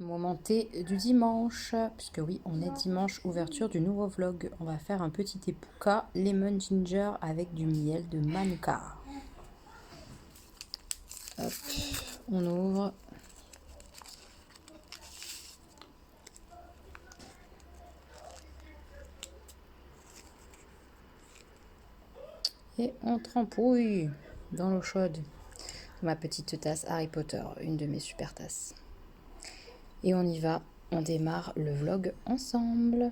Moment T du dimanche, puisque oui, on est dimanche, ouverture du nouveau vlog. On va faire un petit epouka lemon ginger avec du miel de Manuka. Hop, on ouvre. Et on trempouille dans l'eau chaude. Ma petite tasse Harry Potter, une de mes super tasses. Et on y va, on démarre le vlog ensemble.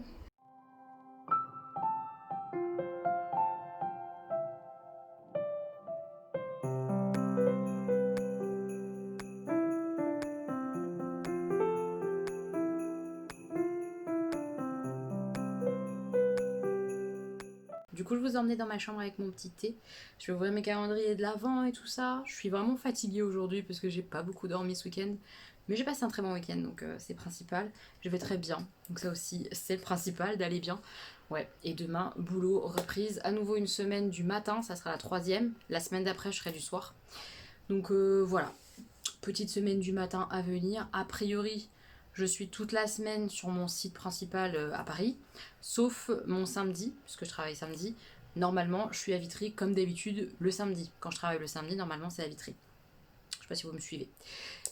Du coup, je vous ai emmené dans ma chambre avec mon petit thé. Je vais ouvrir mes calendriers de l'avant et tout ça. Je suis vraiment fatiguée aujourd'hui parce que j'ai pas beaucoup dormi ce week-end. Mais j'ai passé un très bon week-end, donc c'est principal. Je vais très bien, donc ça aussi, c'est le principal, d'aller bien. Ouais, et demain, boulot, reprise. À nouveau une semaine du matin, ça sera la troisième. La semaine d'après, je serai du soir. Donc voilà, petite semaine du matin à venir. A priori, je suis toute la semaine sur mon site principal à Paris, sauf mon samedi, puisque je travaille samedi. Normalement, je suis à Vitry comme d'habitude le samedi. Quand je travaille le samedi, normalement, c'est à Vitry. Je sais pas si vous me suivez.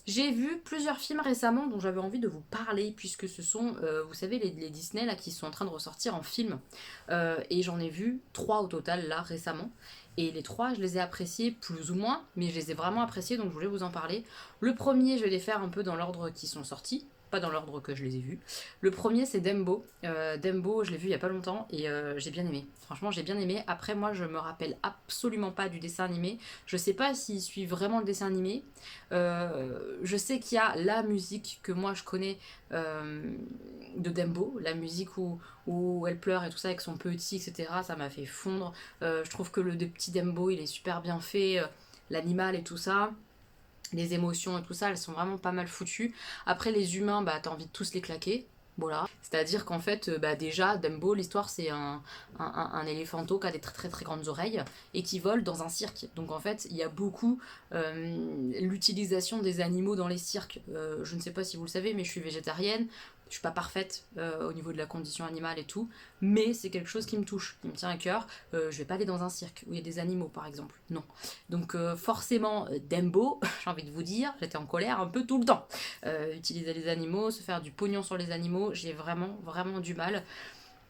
J'ai vu plusieurs films récemment dont j'avais envie de vous parler, puisque ce sont, vous savez, les Disney là qui sont en train de ressortir en film. Et j'en ai vu 3 au total là récemment. Et les 3, je les ai appréciés plus ou moins, mais je les ai vraiment appréciés, donc je voulais vous en parler. Le premier, je vais les faire un peu dans l'ordre qui sont sortis, pas dans l'ordre que je les ai vus. Le premier, c'est Dumbo. Dumbo, je l'ai vu il y a pas longtemps et j'ai bien aimé. Franchement, j'ai bien aimé. Après, moi, je me rappelle absolument pas du dessin animé. Je sais pas s'il suit vraiment le dessin animé. Je sais qu'il y a la musique que moi je connais de Dumbo, la musique où elle pleure et tout ça avec son petit, etc. Ça m'a fait fondre. Je trouve que le petit Dumbo, il est super bien fait. L'animal et tout ça. Les émotions et tout ça, elles sont vraiment pas mal foutues. Après, les humains, bah, t'as envie de tous les claquer. Voilà. C'est-à-dire qu'en fait, bah, déjà, Dumbo, l'histoire, c'est un éléphanto qui a des très très très grandes oreilles et qui vole dans un cirque. Donc en fait, il y a beaucoup l'utilisation des animaux dans les cirques. Je ne sais pas si vous le savez, mais je suis végétarienne. Je suis pas parfaite au niveau de la condition animale et tout, mais c'est quelque chose qui me touche, qui me tient à cœur. Je vais pas aller dans un cirque où il y a des animaux, par exemple. Non. Donc forcément, Dembo, j'ai envie de vous dire, j'étais en colère un peu tout le temps. Utiliser les animaux, se faire du pognon sur les animaux, j'ai vraiment, vraiment du mal.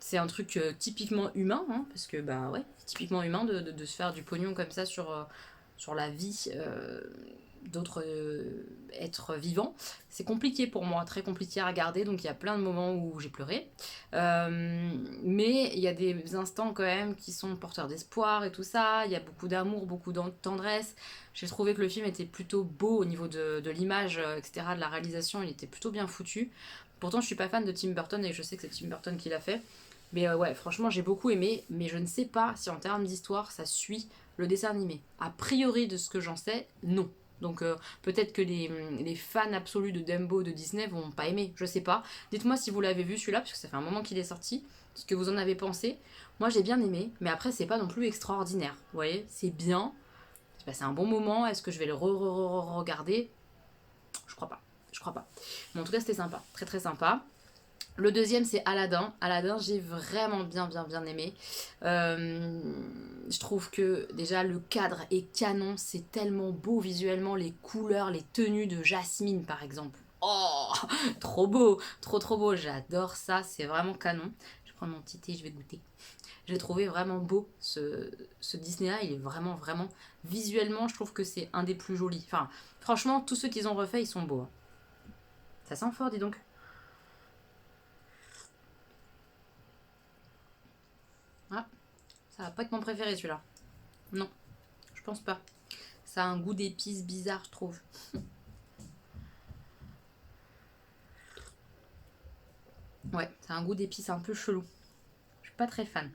C'est un truc typiquement humain, hein, parce que bah ouais, c'est typiquement humain de se faire du pognon comme ça sur la vie d'autres êtres vivants. C'est compliqué pour moi, très compliqué à regarder, donc il y a plein de moments où j'ai pleuré. Mais il y a des instants quand même qui sont porteurs d'espoir et tout ça. Il y a beaucoup d'amour, beaucoup de tendresse. J'ai trouvé que le film était plutôt beau au niveau de l'image, etc., de la réalisation, il était plutôt bien foutu. Pourtant, je suis pas fan de Tim Burton et je sais que c'est Tim Burton qui l'a fait. Mais ouais, franchement, j'ai beaucoup aimé, mais je ne sais pas si en termes d'histoire, ça suit le dessin animé. A priori, de ce que j'en sais, non. Donc peut-être que les fans absolus de Dumbo de Disney vont pas aimer, je sais pas. Dites-moi si vous l'avez vu celui-là, parce que ça fait un moment qu'il est sorti, ce que vous en avez pensé. Moi j'ai bien aimé, mais après c'est pas non plus extraordinaire. Vous voyez, c'est bien, j'ai passé un bon moment, est-ce que je vais le re-regarder? Je crois pas, je crois pas. Mais en tout cas c'était sympa, très très sympa. Le deuxième, c'est Aladdin. Aladdin, j'ai vraiment bien, bien, bien aimé. Je trouve que déjà le cadre est canon. C'est tellement beau visuellement. Les couleurs, les tenues de Jasmine, par exemple. Oh, trop beau, trop, trop beau. J'adore ça. C'est vraiment canon. Je vais prendre mon petit thé, je vais goûter. J'ai trouvé vraiment beau ce Disney-là. Il est vraiment, vraiment. Visuellement, je trouve que c'est un des plus jolis. Enfin, franchement, tous ceux qu'ils ont refait, ils sont beaux, hein. Ça sent fort, dis donc. Ah, ça va pas être mon préféré celui-là. Non, je pense pas. Ça a un goût d'épices bizarre, je trouve. Ouais, ça a un goût d'épices un peu chelou. Je suis pas très fan.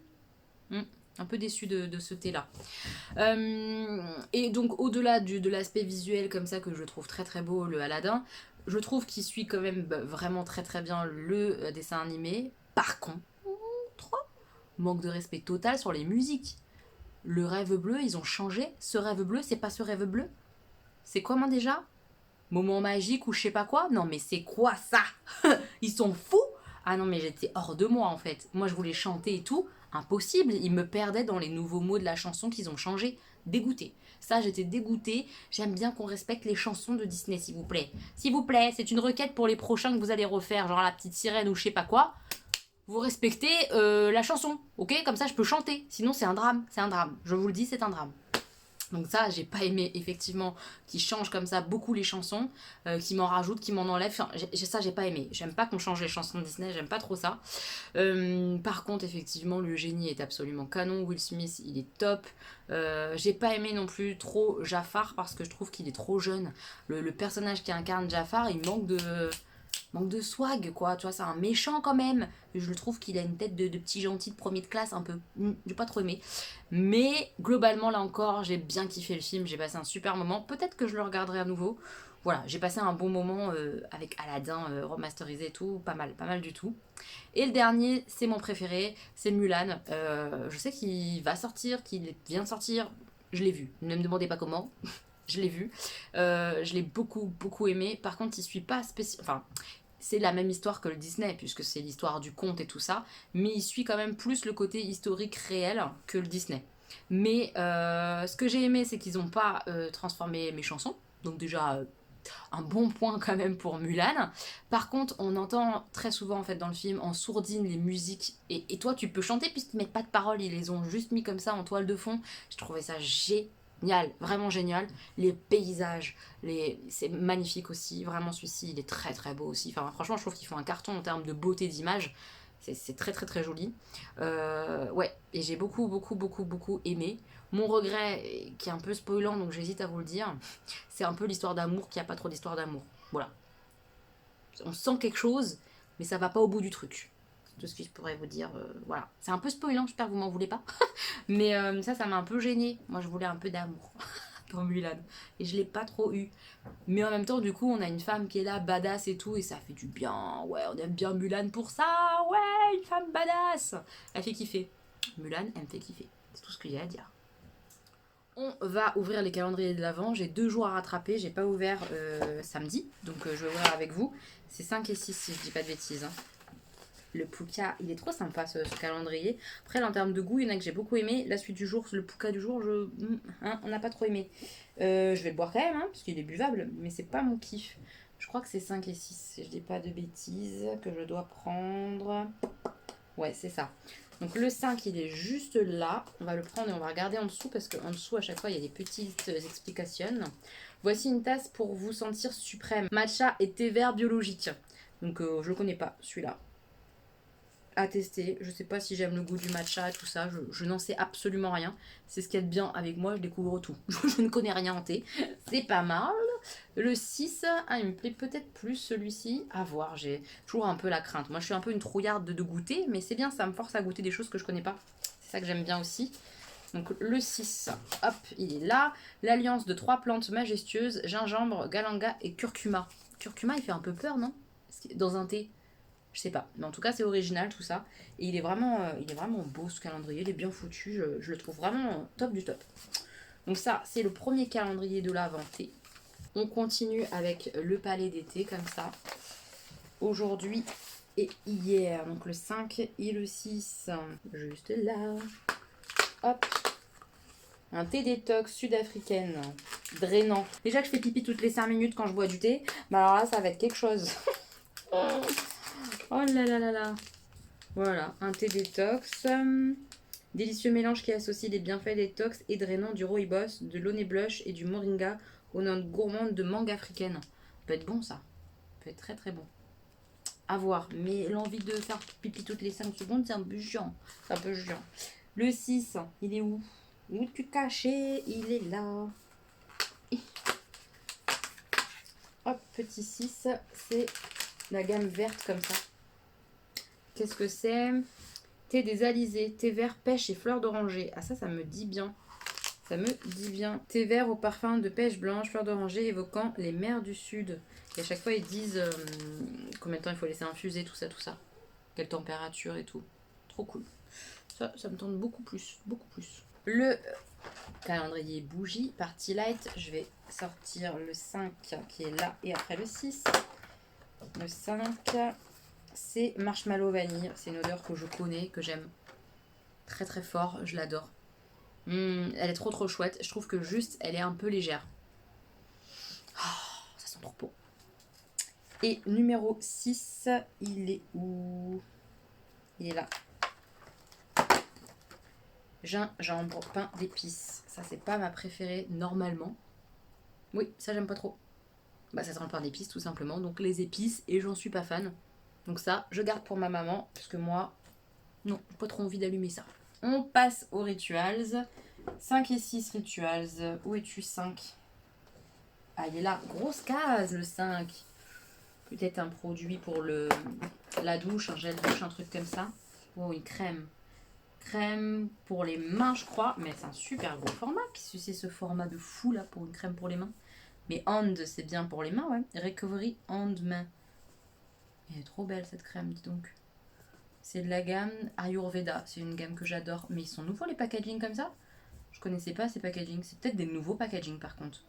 Hmm, un peu déçue de ce thé-là. Et donc, au-delà de l'aspect visuel comme ça que je trouve très très beau, le Aladdin, je trouve qu'il suit quand même vraiment très très bien le dessin animé. Par contre, manque de respect total sur les musiques. Le rêve bleu, ils ont changé. Ce rêve bleu, c'est pas ce rêve bleu. C'est comment déjà? moment magique ou je sais pas quoi. Non mais c'est quoi ça? Ils sont fous. Ah non mais j'étais hors de moi en fait. Moi je voulais chanter et tout. Impossible. Ils me perdaient dans les nouveaux mots de la chanson qu'ils ont changé. Dégoûtée. Ça j'étais dégoûtée. J'aime bien qu'on respecte les chansons de Disney s'il vous plaît. S'il vous plaît, c'est une requête pour les prochains que vous allez refaire. Genre la petite sirène ou je sais pas quoi. Vous respectez la chanson. Ok, comme ça je peux chanter. Sinon c'est un drame. C'est un drame. Je vous le dis, c'est un drame. Donc ça, j'ai pas aimé effectivement qu'ils changent comme ça beaucoup les chansons, qu'ils m'en rajoutent, qu'ils m'en enlèvent. Enfin, ça, j'ai pas aimé. J'aime pas qu'on change les chansons de Disney, j'aime pas trop ça. Par contre, effectivement, le génie est absolument canon. Will Smith, il est top. J'ai pas aimé non plus trop Jafar parce que je trouve qu'il est trop jeune. Le personnage qui incarne Jafar, il manque de swag, quoi. Tu vois, c'est un méchant quand même. Je le trouve qu'il a une tête de petit gentil de premier de classe, un peu. J'ai pas trop aimé. Mais globalement, là encore, j'ai bien kiffé le film. J'ai passé un super moment. Peut-être que je le regarderai à nouveau. Voilà, j'ai passé un bon moment avec Aladdin remasterisé et tout. Pas mal du tout. Et le dernier, c'est mon préféré. C'est Mulan. Je sais qu'il va sortir, qu'il vient de sortir. Je l'ai vu. Ne me demandez pas comment. Je l'ai vu. Je l'ai beaucoup aimé. Par contre, il suit pas spécial. Enfin, c'est la même histoire que le Disney, puisque c'est l'histoire du conte et tout ça. Mais il suit quand même plus le côté historique réel que le Disney. Mais ce que j'ai aimé, c'est qu'ils n'ont pas transformé mes chansons. Donc déjà, un bon point quand même pour Mulan. Par contre, on entend très souvent en fait dans le film en sourdine les musiques. Et toi, tu peux chanter puisqu'ils mettent pas de paroles. Ils les ont juste mis comme ça en toile de fond. Je trouvais ça génial, vraiment génial. Les paysages, c'est magnifique aussi. Vraiment, celui-ci, il est très beau aussi. Enfin, franchement, je trouve qu'ils font un carton en termes de beauté d'image. C'est très joli. Ouais, et j'ai beaucoup aimé. Mon regret, qui est un peu spoilant, donc j'hésite à vous le dire, c'est un peu l'histoire d'amour qui a pas trop d'histoire d'amour. Voilà. On sent quelque chose, mais ça va pas au bout du truc. C'est tout ce que je pourrais vous dire. Voilà. C'est un peu spoilant, j'espère que vous m'en voulez pas. Mais ça m'a un peu gênée. Moi, je voulais un peu d'amour dans Mulan. Et je l'ai pas trop eu. Mais en même temps, du coup, on a une femme qui est là, badass et tout, et ça fait du bien. Ouais, on aime bien Mulan pour ça. Ouais, une femme badass. Elle fait kiffer. Mulan, elle me fait kiffer. C'est tout ce qu'il y a à dire. On va ouvrir les calendriers de l'Avent. J'ai 2 jours à rattraper. J'ai pas ouvert samedi. Donc je vais ouvrir avec vous. C'est 5 et 6 si je dis pas de bêtises. Hein. Le Puka, il est trop sympa ce calendrier. Après, en termes de goût, il y en a que j'ai beaucoup aimé. La suite du jour, le Puka du jour, on n'a pas trop aimé. Je vais le boire quand même, hein, parce qu'il est buvable. Mais c'est pas mon kiff. Je crois que c'est 5 et 6. Si je dis pas de bêtises, que je dois prendre. Ouais, c'est ça. Donc le 5, il est juste là. On va le prendre et on va regarder en dessous parce qu'en dessous, à chaque fois, il y a des petites explications. Voici une tasse pour vous sentir suprême. Matcha et thé vert biologique. Donc je le connais pas, celui-là. À tester. Je sais pas si j'aime le goût du matcha et tout ça. Je n'en sais absolument rien. C'est ce qu'il y a de bien avec moi, je découvre tout. Je ne connais rien en thé. C'est pas mal. Le 6, il me plaît peut-être plus celui-ci. À voir, j'ai toujours un peu la crainte. Moi, je suis un peu une trouillarde de goûter, mais c'est bien, ça me force à goûter des choses que je connais pas. C'est ça que j'aime bien aussi. Donc le 6, hop, il est là. L'alliance de 3 plantes majestueuses, gingembre, galanga et curcuma. Curcuma, il fait un peu peur, non? Dans un thé. Je sais pas, mais en tout cas c'est original tout ça. Et il est vraiment beau ce calendrier, il est bien foutu, je le trouve vraiment top du top. Donc ça, c'est le premier calendrier de l'Avent thé. On continue avec le palais d'été comme ça. Aujourd'hui et hier, donc le 5 et le 6, juste là. Hop, un thé détox sud-africaine, drainant. Déjà que je fais pipi toutes les 5 minutes quand je bois du thé, bah alors là ça va être quelque chose. Oh là là là là. Voilà, un thé détox. Délicieux mélange qui associe les bienfaits détox et drainants du rooibos, de l'oné blush et du moringa aux notes gourmandes de mangue africaine. Ça peut être bon ça. Ça peut être très bon. À voir. Mais l'envie de faire pipi toutes les 5 secondes, c'est un peu chiant. C'est un peu chiant. Le 6, il est où? Où tu caché? Il est là. Hop, petit 6, c'est la gamme verte comme ça. Qu'est-ce que c'est? Thé des alizés, thé vert, pêche et fleurs d'oranger. Ah ça me dit bien. Ça me dit bien. Thé vert au parfum de pêche blanche, fleurs d'oranger évoquant les mers du sud. Et à chaque fois ils disent combien de temps il faut laisser infuser, tout ça. Quelle température et tout. Trop cool. Ça me tente beaucoup plus. Le Calendrier bougie, party light. Je vais sortir le 5 qui est là et après le 6. Le 5, c'est marshmallow vanille. C'est une odeur que je connais, que j'aime très très fort. Je l'adore. Elle est trop chouette. Je trouve que juste, elle est un peu légère. Oh, ça sent trop beau. Et numéro 6, il est où? Il est là. Gingembre, pain d'épices. Ça, c'est pas ma préférée normalement. Oui, ça, j'aime pas trop. Bah, ça sent le pain d'épices, tout simplement. Donc, les épices, et j'en suis pas fan. Donc, ça, je garde pour ma maman. Parce que moi, non, j'ai pas trop envie d'allumer ça. On passe aux rituals. 5 et 6 rituals. Où es-tu, 5? Ah, il est là. Grosse case, le 5. Peut-être un produit pour la douche, un gel douche, un truc comme ça. Oh, une crème. Crème pour les mains, je crois. Mais c'est un super gros format. Qu'est-ce que c'est ce format de fou, là, pour une crème pour les mains? Mais hand, c'est bien pour les mains, ouais. Recovery hand main. Elle est trop belle, cette crème, dis donc. C'est de la gamme Ayurveda. C'est une gamme que j'adore. Mais ils sont nouveaux, les packaging comme ça? Je connaissais pas ces packaging. C'est peut-être des nouveaux packaging, par contre.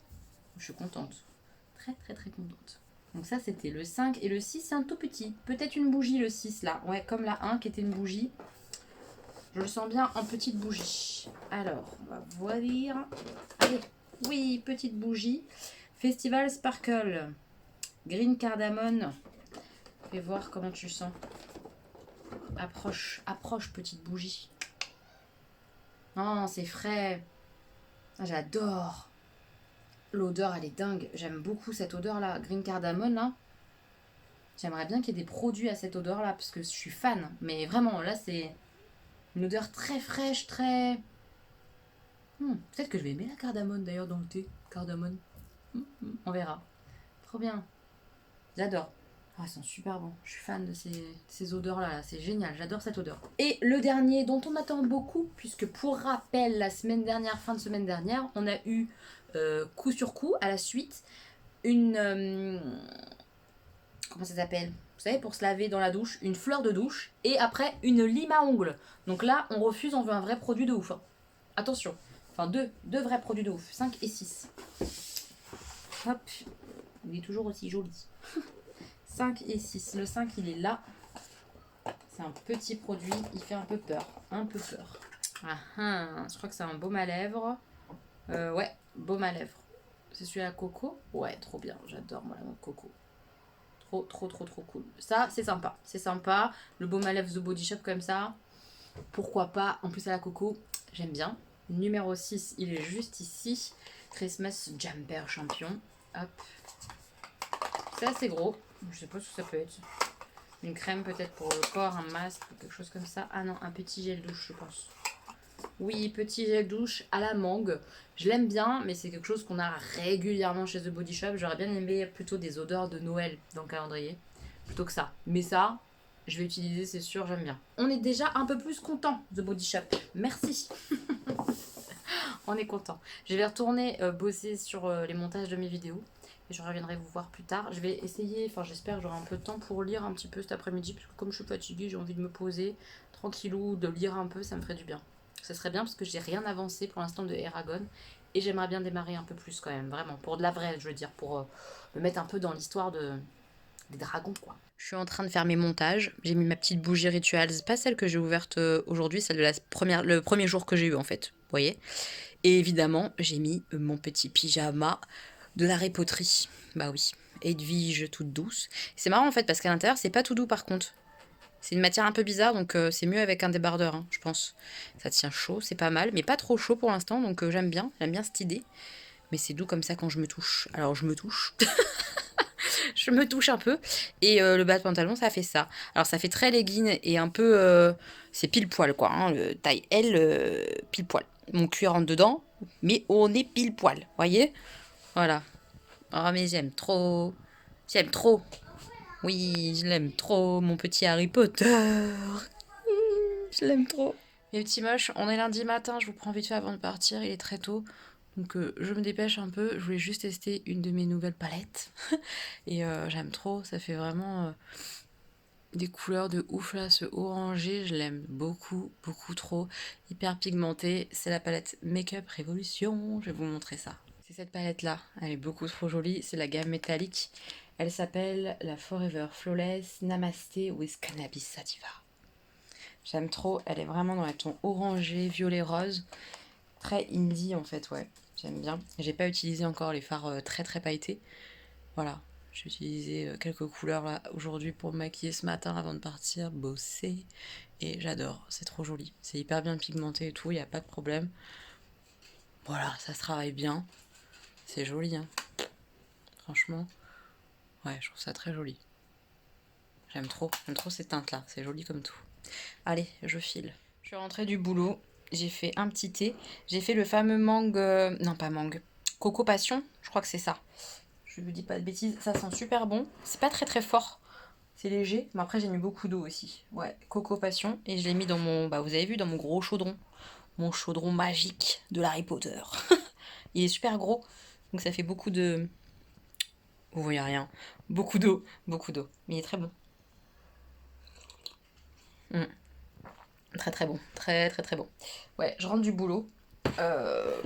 Je suis contente. Très contente. Donc ça, c'était le 5. Et le 6, c'est un tout petit. Peut-être une bougie, le 6, là. Ouais, comme la 1 qui était une bougie. Je le sens bien en petite bougie. Alors, on va voir. Allez, oui, petite bougie. Festival Sparkle. Green Cardamone. Fais voir comment tu sens. Approche, petite bougie. Oh, c'est frais. Ah, j'adore. L'odeur, elle est dingue. J'aime beaucoup cette odeur-là. Green Cardamone, là. J'aimerais bien qu'il y ait des produits à cette odeur-là, parce que je suis fan. Mais vraiment, là, c'est une odeur très fraîche, très... peut-être que je vais aimer la cardamone, d'ailleurs, dans le thé. Cardamone. On verra. Trop bien. J'adore. Ah, elles sont super bons. Je suis fan de ces odeurs-là. Là. C'est génial. J'adore cette odeur. Et le dernier dont on attend beaucoup, puisque pour rappel, la semaine dernière, fin de semaine dernière, on a eu coup sur coup, à la suite, une... comment ça s'appelle? Vous savez, pour se laver dans la douche, une fleur de douche, et après, une lime à ongles. Donc là, on refuse, on veut un vrai produit de ouf. Hein. Attention. Enfin, deux vrais produits de ouf. 5 et 6. Hop. Il est toujours aussi joli. 5 et 6. Le 5, il est là. C'est un petit produit. Il fait un peu peur. Je crois que c'est un baume à lèvres. Ouais, baume à lèvres. C'est celui à coco? Ouais, trop bien. J'adore, moi, la noix de coco. Trop cool. Ça, c'est sympa. Le baume à lèvres The Body Shop comme ça. Pourquoi pas? En plus, à la coco, j'aime bien. Numéro 6, il est juste ici. Christmas Jumper Champion. Hop. C'est assez gros. Je sais pas ce que ça peut être. Une crème peut-être pour le corps, un masque, quelque chose comme ça. Ah non, un petit gel douche, je pense. Oui, petit gel douche à la mangue. Je l'aime bien, mais c'est quelque chose qu'on a régulièrement chez The Body Shop. J'aurais bien aimé plutôt des odeurs de Noël dans le calendrier. Plutôt que ça. Mais ça, je vais utiliser, c'est sûr, j'aime bien. On est déjà un peu plus content, The Body Shop. Merci. On est content. Je vais retourner bosser sur les montages de mes vidéos. Et je reviendrai vous voir plus tard. Je vais essayer, enfin j'espère que j'aurai un peu de temps pour lire un petit peu cet après-midi. Parce que comme je suis fatiguée, j'ai envie de me poser tranquillou, de lire un peu, ça me ferait du bien. Ce serait bien parce que j'ai rien avancé pour l'instant de Eragon. Et j'aimerais bien démarrer un peu plus quand même, vraiment. Pour de la vraie, je veux dire, pour me mettre un peu dans l'histoire des dragons, quoi. Je suis en train de faire mes montages. J'ai mis ma petite bougie rituals, pas celle que j'ai ouverte aujourd'hui, celle de le premier jour que j'ai eu en fait. Vous voyez? Et évidemment, j'ai mis mon petit pyjama de la répoterie. Bah oui, Edwige toute douce. C'est marrant en fait parce qu'à l'intérieur, c'est pas tout doux par contre. C'est une matière un peu bizarre, donc c'est mieux avec un débardeur, hein, je pense. Ça tient chaud, c'est pas mal, mais pas trop chaud pour l'instant, donc j'aime bien cette idée. Mais c'est doux comme ça quand je me touche. Alors je me touche. Je me touche un peu. Et le bas de pantalon, ça fait ça. Alors ça fait très legging et un peu... c'est pile poil quoi. Hein, le taille L, pile poil. Mon cuir rentre dedans, mais on est pile poil. Voyez? Voilà. Oh mais j'aime trop. J'aime trop. Oui, je l'aime trop, mon petit Harry Potter. Je l'aime trop. Mes petits moches, on est lundi matin, je vous prends vite fait avant de partir, il est très tôt. Donc je me dépêche un peu, je voulais juste tester une de mes nouvelles palettes. Et j'aime trop, ça fait vraiment des couleurs de ouf là, ce orangé, je l'aime beaucoup, beaucoup trop. Hyper pigmenté, c'est la palette Makeup Revolution, je vais vous montrer ça. C'est cette palette là, elle est beaucoup trop jolie, c'est la gamme métallique. Elle s'appelle la Forever Flawless Namaste with Cannabis Sativa. J'aime trop, elle est vraiment dans les tons orangé, violet, rose. Très indie en fait, ouais, j'aime bien. J'ai pas utilisé encore les fards très très pailletés. Voilà, j'ai utilisé quelques couleurs là aujourd'hui pour me maquiller ce matin avant de partir bosser. Et j'adore, c'est trop joli. C'est hyper bien pigmenté et tout, il n'y a pas de problème. Voilà, ça se travaille bien. C'est joli, hein. Franchement, ouais, je trouve ça très joli. J'aime trop ces teintes-là, c'est joli comme tout. Allez, je file. Je suis rentrée du boulot, j'ai fait un petit thé. J'ai fait le fameux mangue... Non, pas mangue. Coco Passion, je crois que c'est ça. Je vous dis pas de bêtises, ça sent super bon. C'est pas très très fort, c'est léger. Mais après, j'ai mis beaucoup d'eau aussi. Ouais, Coco Passion. Et je l'ai mis dans mon... Bah, vous avez vu, dans mon gros chaudron. Mon chaudron magique de Harry Potter. Il est super gros, donc ça fait beaucoup de... Vous voyez rien. Beaucoup d'eau, beaucoup d'eau. Mais il est très bon. Mm. Très très bon, très très très bon. Ouais, je rentre du boulot. Euh,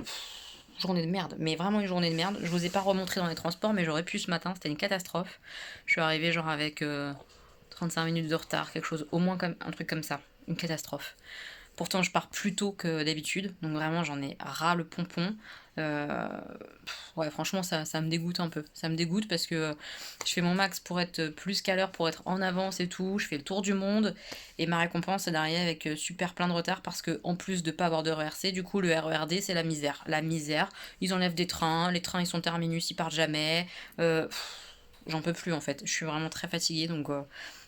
Journée de merde, mais vraiment une journée de merde. Je vous ai pas remontré dans les transports, mais j'aurais pu ce matin, c'était une catastrophe. Je suis arrivée genre avec 35 minutes de retard, quelque chose, au moins comme un truc comme ça. Une catastrophe. Pourtant, je pars plus tôt que d'habitude, donc vraiment j'en ai ras le pompon. Ouais, franchement, ça me dégoûte un peu. Ça me dégoûte parce que je fais mon max pour être plus qu'à l'heure, pour être en avance et tout. Je fais le tour du monde et ma récompense c'est d'arriver avec super plein de retard parce que en plus de pas avoir de RERC, du coup le RERD c'est la misère. La misère. Ils enlèvent des trains, les trains ils sont terminus, ils partent jamais. J'en peux plus en fait. Je suis vraiment très fatiguée donc.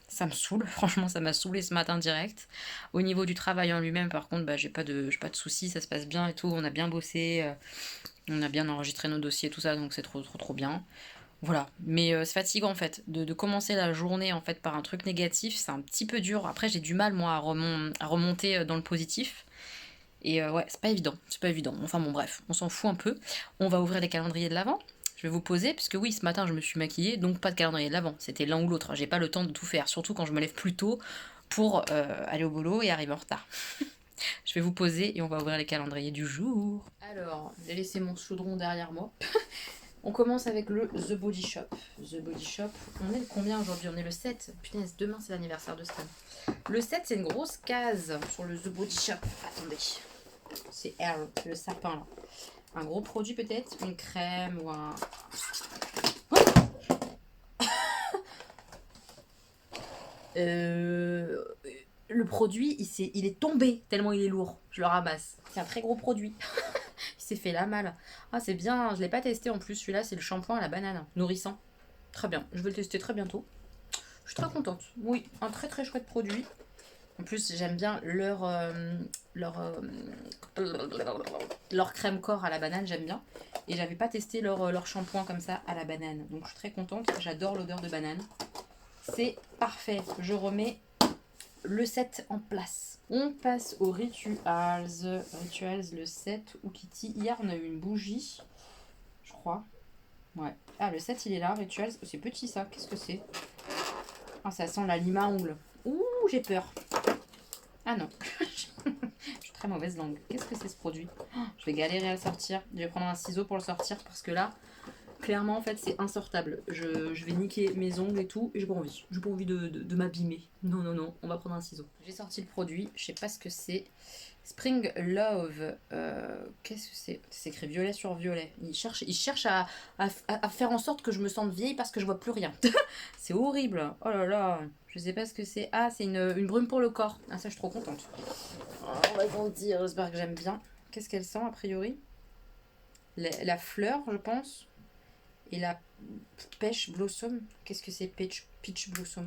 Ça me saoule, franchement ça m'a saoulé ce matin direct. Au niveau du travail en lui-même par contre bah, j'ai pas de soucis, ça se passe bien et tout, on a bien bossé, on a bien enregistré nos dossiers tout ça donc c'est trop trop trop bien. Voilà, mais c'est fatigant en fait, de commencer la journée en fait par un truc négatif, c'est un petit peu dur. Après j'ai du mal moi à remonter dans le positif. Et ouais, c'est pas évident, c'est pas évident. Enfin bon bref, on s'en fout un peu. On va ouvrir les calendriers de l'avant. Je vais vous poser, puisque oui, ce matin je me suis maquillée, donc pas de calendrier de l'avant. C'était l'un ou l'autre. J'ai pas le temps de tout faire, surtout quand je me lève plus tôt pour aller au boulot et arriver en retard. Je vais vous poser et on va ouvrir les calendriers du jour. Alors, j'ai laissé mon chaudron derrière moi. On commence avec le The Body Shop. The Body Shop, on est le combien aujourd'hui? On est le 7. Putain, demain c'est l'anniversaire de Stan. Le 7, c'est une grosse case sur le The Body Shop. Attendez. C'est R, le sapin là. Un gros produit peut-être, une crème ou un... Le produit, il est tombé tellement il est lourd. Je le ramasse. C'est un très gros produit. Il s'est fait la malle. Ah, c'est bien. Je l'ai pas testé en plus. Celui-là, c'est le shampoing à la banane. Nourrissant. Très bien. Je vais le tester très bientôt. Je suis très contente. Oui, un très très chouette produit. En plus, j'aime bien leur crème corps à la banane, j'aime bien. Et j'avais pas testé leur shampoing comme ça à la banane. Donc je suis très contente. J'adore l'odeur de banane. C'est parfait. Je remets le 7 en place. On passe aux Rituals. Rituals le 7. Ou Kitty. Hier, on a eu une bougie. Je crois. Ouais. Ah, le 7, il est là. Rituals. C'est petit ça. Qu'est-ce que c'est? Ah, ça sent la lime à ongles. Ouh, j'ai peur. Ah non. Je suis très mauvaise langue. Qu'est-ce que c'est ce produit? Je vais galérer à le sortir. Je vais prendre un ciseau pour le sortir parce que là, clairement, en fait, c'est insortable. Je vais niquer mes ongles et tout et j'ai pas envie. J'ai pas envie de m'abîmer. Non, non, non. On va prendre un ciseau. J'ai sorti le produit. Je sais pas ce que c'est. Spring Love. Qu'est-ce que c'est? C'est écrit violet sur violet. Il cherche à faire en sorte que je me sente vieille parce que je vois plus rien. C'est horrible. Oh là là. Je sais pas ce que c'est. Ah, c'est une brume pour le corps. Ah, ça, je suis trop contente. Oh, on va sentir. J'espère que j'aime bien. Qu'est-ce qu'elle sent a priori? La fleur, je pense. Et la pêche blossom. Qu'est-ce que c'est peach blossom?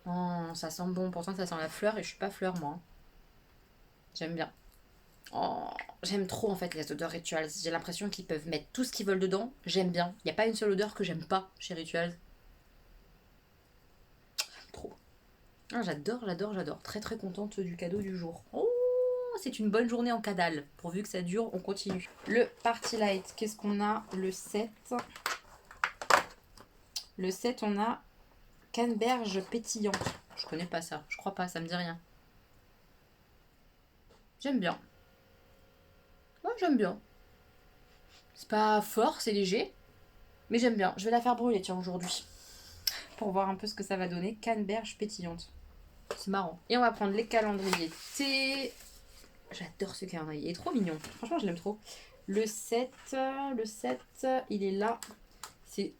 Oh, ça sent bon. Pourtant, ça sent la fleur et je suis pas fleur, moi. J'aime bien. Oh, j'aime trop en fait les odeurs Rituals. J'ai l'impression qu'ils peuvent mettre tout ce qu'ils veulent dedans. J'aime bien. Il n'y a pas une seule odeur que j'aime pas chez Rituals. Trop. Ah, j'adore, j'adore, j'adore. Très très contente du cadeau du jour. Oh, c'est une bonne journée en cadale. Pourvu que ça dure, on continue. Le Party Light, qu'est-ce qu'on a? Le 7. Le 7, on a Canneberge pétillante. Je connais pas ça. Je crois pas, ça me dit rien. J'aime bien. Ouais, j'aime bien. C'est pas fort, c'est léger. Mais j'aime bien. Je vais la faire brûler, tiens, aujourd'hui. Pour voir un peu ce que ça va donner. Canneberge pétillante. C'est marrant. Et on va prendre les calendriers thé. J'adore ce calendrier. Il est trop mignon. Franchement, je l'aime trop. Le 7, il est là. C'est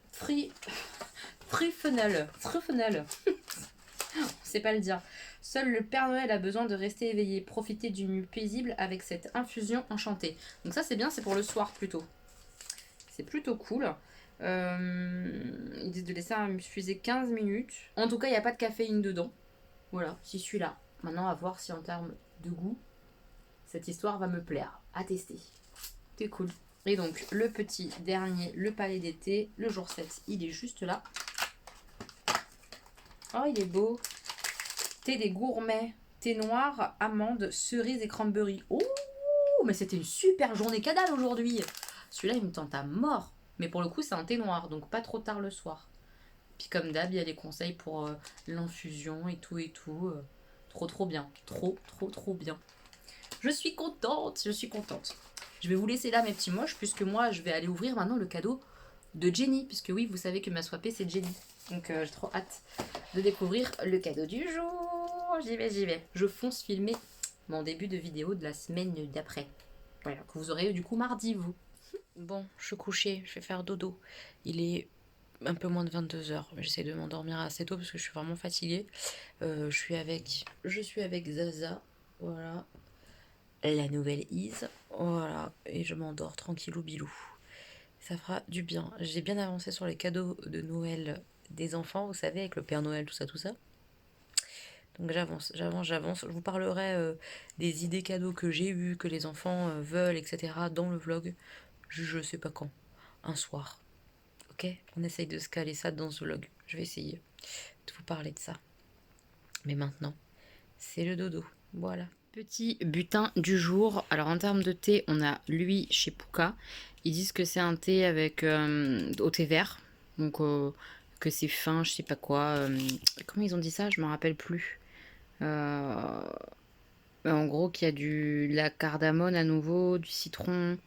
Frifenel. On sait pas le dire. Seul le Père Noël a besoin de rester éveillé. Profiter d'une nuit paisible avec cette infusion enchantée. Donc ça, c'est bien, c'est pour le soir plutôt. C'est plutôt cool. Ils disent de laisser infuser 15 minutes. En tout cas, il n'y a pas de caféine dedans. Voilà, c'est celui-là. Maintenant, à voir si en termes de goût, cette histoire va me plaire. À tester. C'est cool. Et donc, le petit dernier, le palais d'été, le jour 7, il est juste là. Oh, il est beau. Thé des gourmets. Thé noir, amande, cerise et cranberry. Oh, mais c'était une super journée cadale aujourd'hui. Celui-là, il me tente à mort. Mais pour le coup, c'est un thé noir, donc pas trop tard le soir. Puis comme d'hab, il y a des conseils pour l'infusion et tout et tout. Trop bien. Trop bien. Je suis contente. Je vais vous laisser là, mes petits moches, puisque moi, je vais aller ouvrir maintenant le cadeau de Jenny. Puisque oui, vous savez que ma swappée, c'est Jenny. Donc j'ai trop hâte de découvrir le cadeau du jour. J'y vais. Je fonce filmer mon début de vidéo de la semaine d'après. Voilà, que vous aurez du coup mardi, vous. Bon, je suis couchée, je vais faire dodo. Il est un peu moins de 22h. J'essaie de m'endormir assez tôt parce que je suis vraiment fatiguée. Je suis avec Zaza. Voilà. La nouvelle Is. Voilà. Et je m'endors tranquillou bilou. Ça fera du bien. J'ai bien avancé sur les cadeaux de Noël des enfants, vous savez, avec le Père Noël, tout ça. Donc j'avance. Je vous parlerai des idées cadeaux que j'ai eues, que les enfants veulent, etc. dans le vlog. Je sais pas quand. Un soir. Ok, on essaye de se caler ça dans ce vlog. Je vais essayer de vous parler de ça. Mais maintenant, c'est le dodo. Voilà. Petit butin du jour. Alors en termes de thé, on a lui chez Puka. Ils disent que c'est un thé avec au thé vert. Donc que c'est fin, je sais pas quoi. Comment ils ont dit ça? Je m'en rappelle plus. En gros, qu'il y a de la cardamone à nouveau, du citron.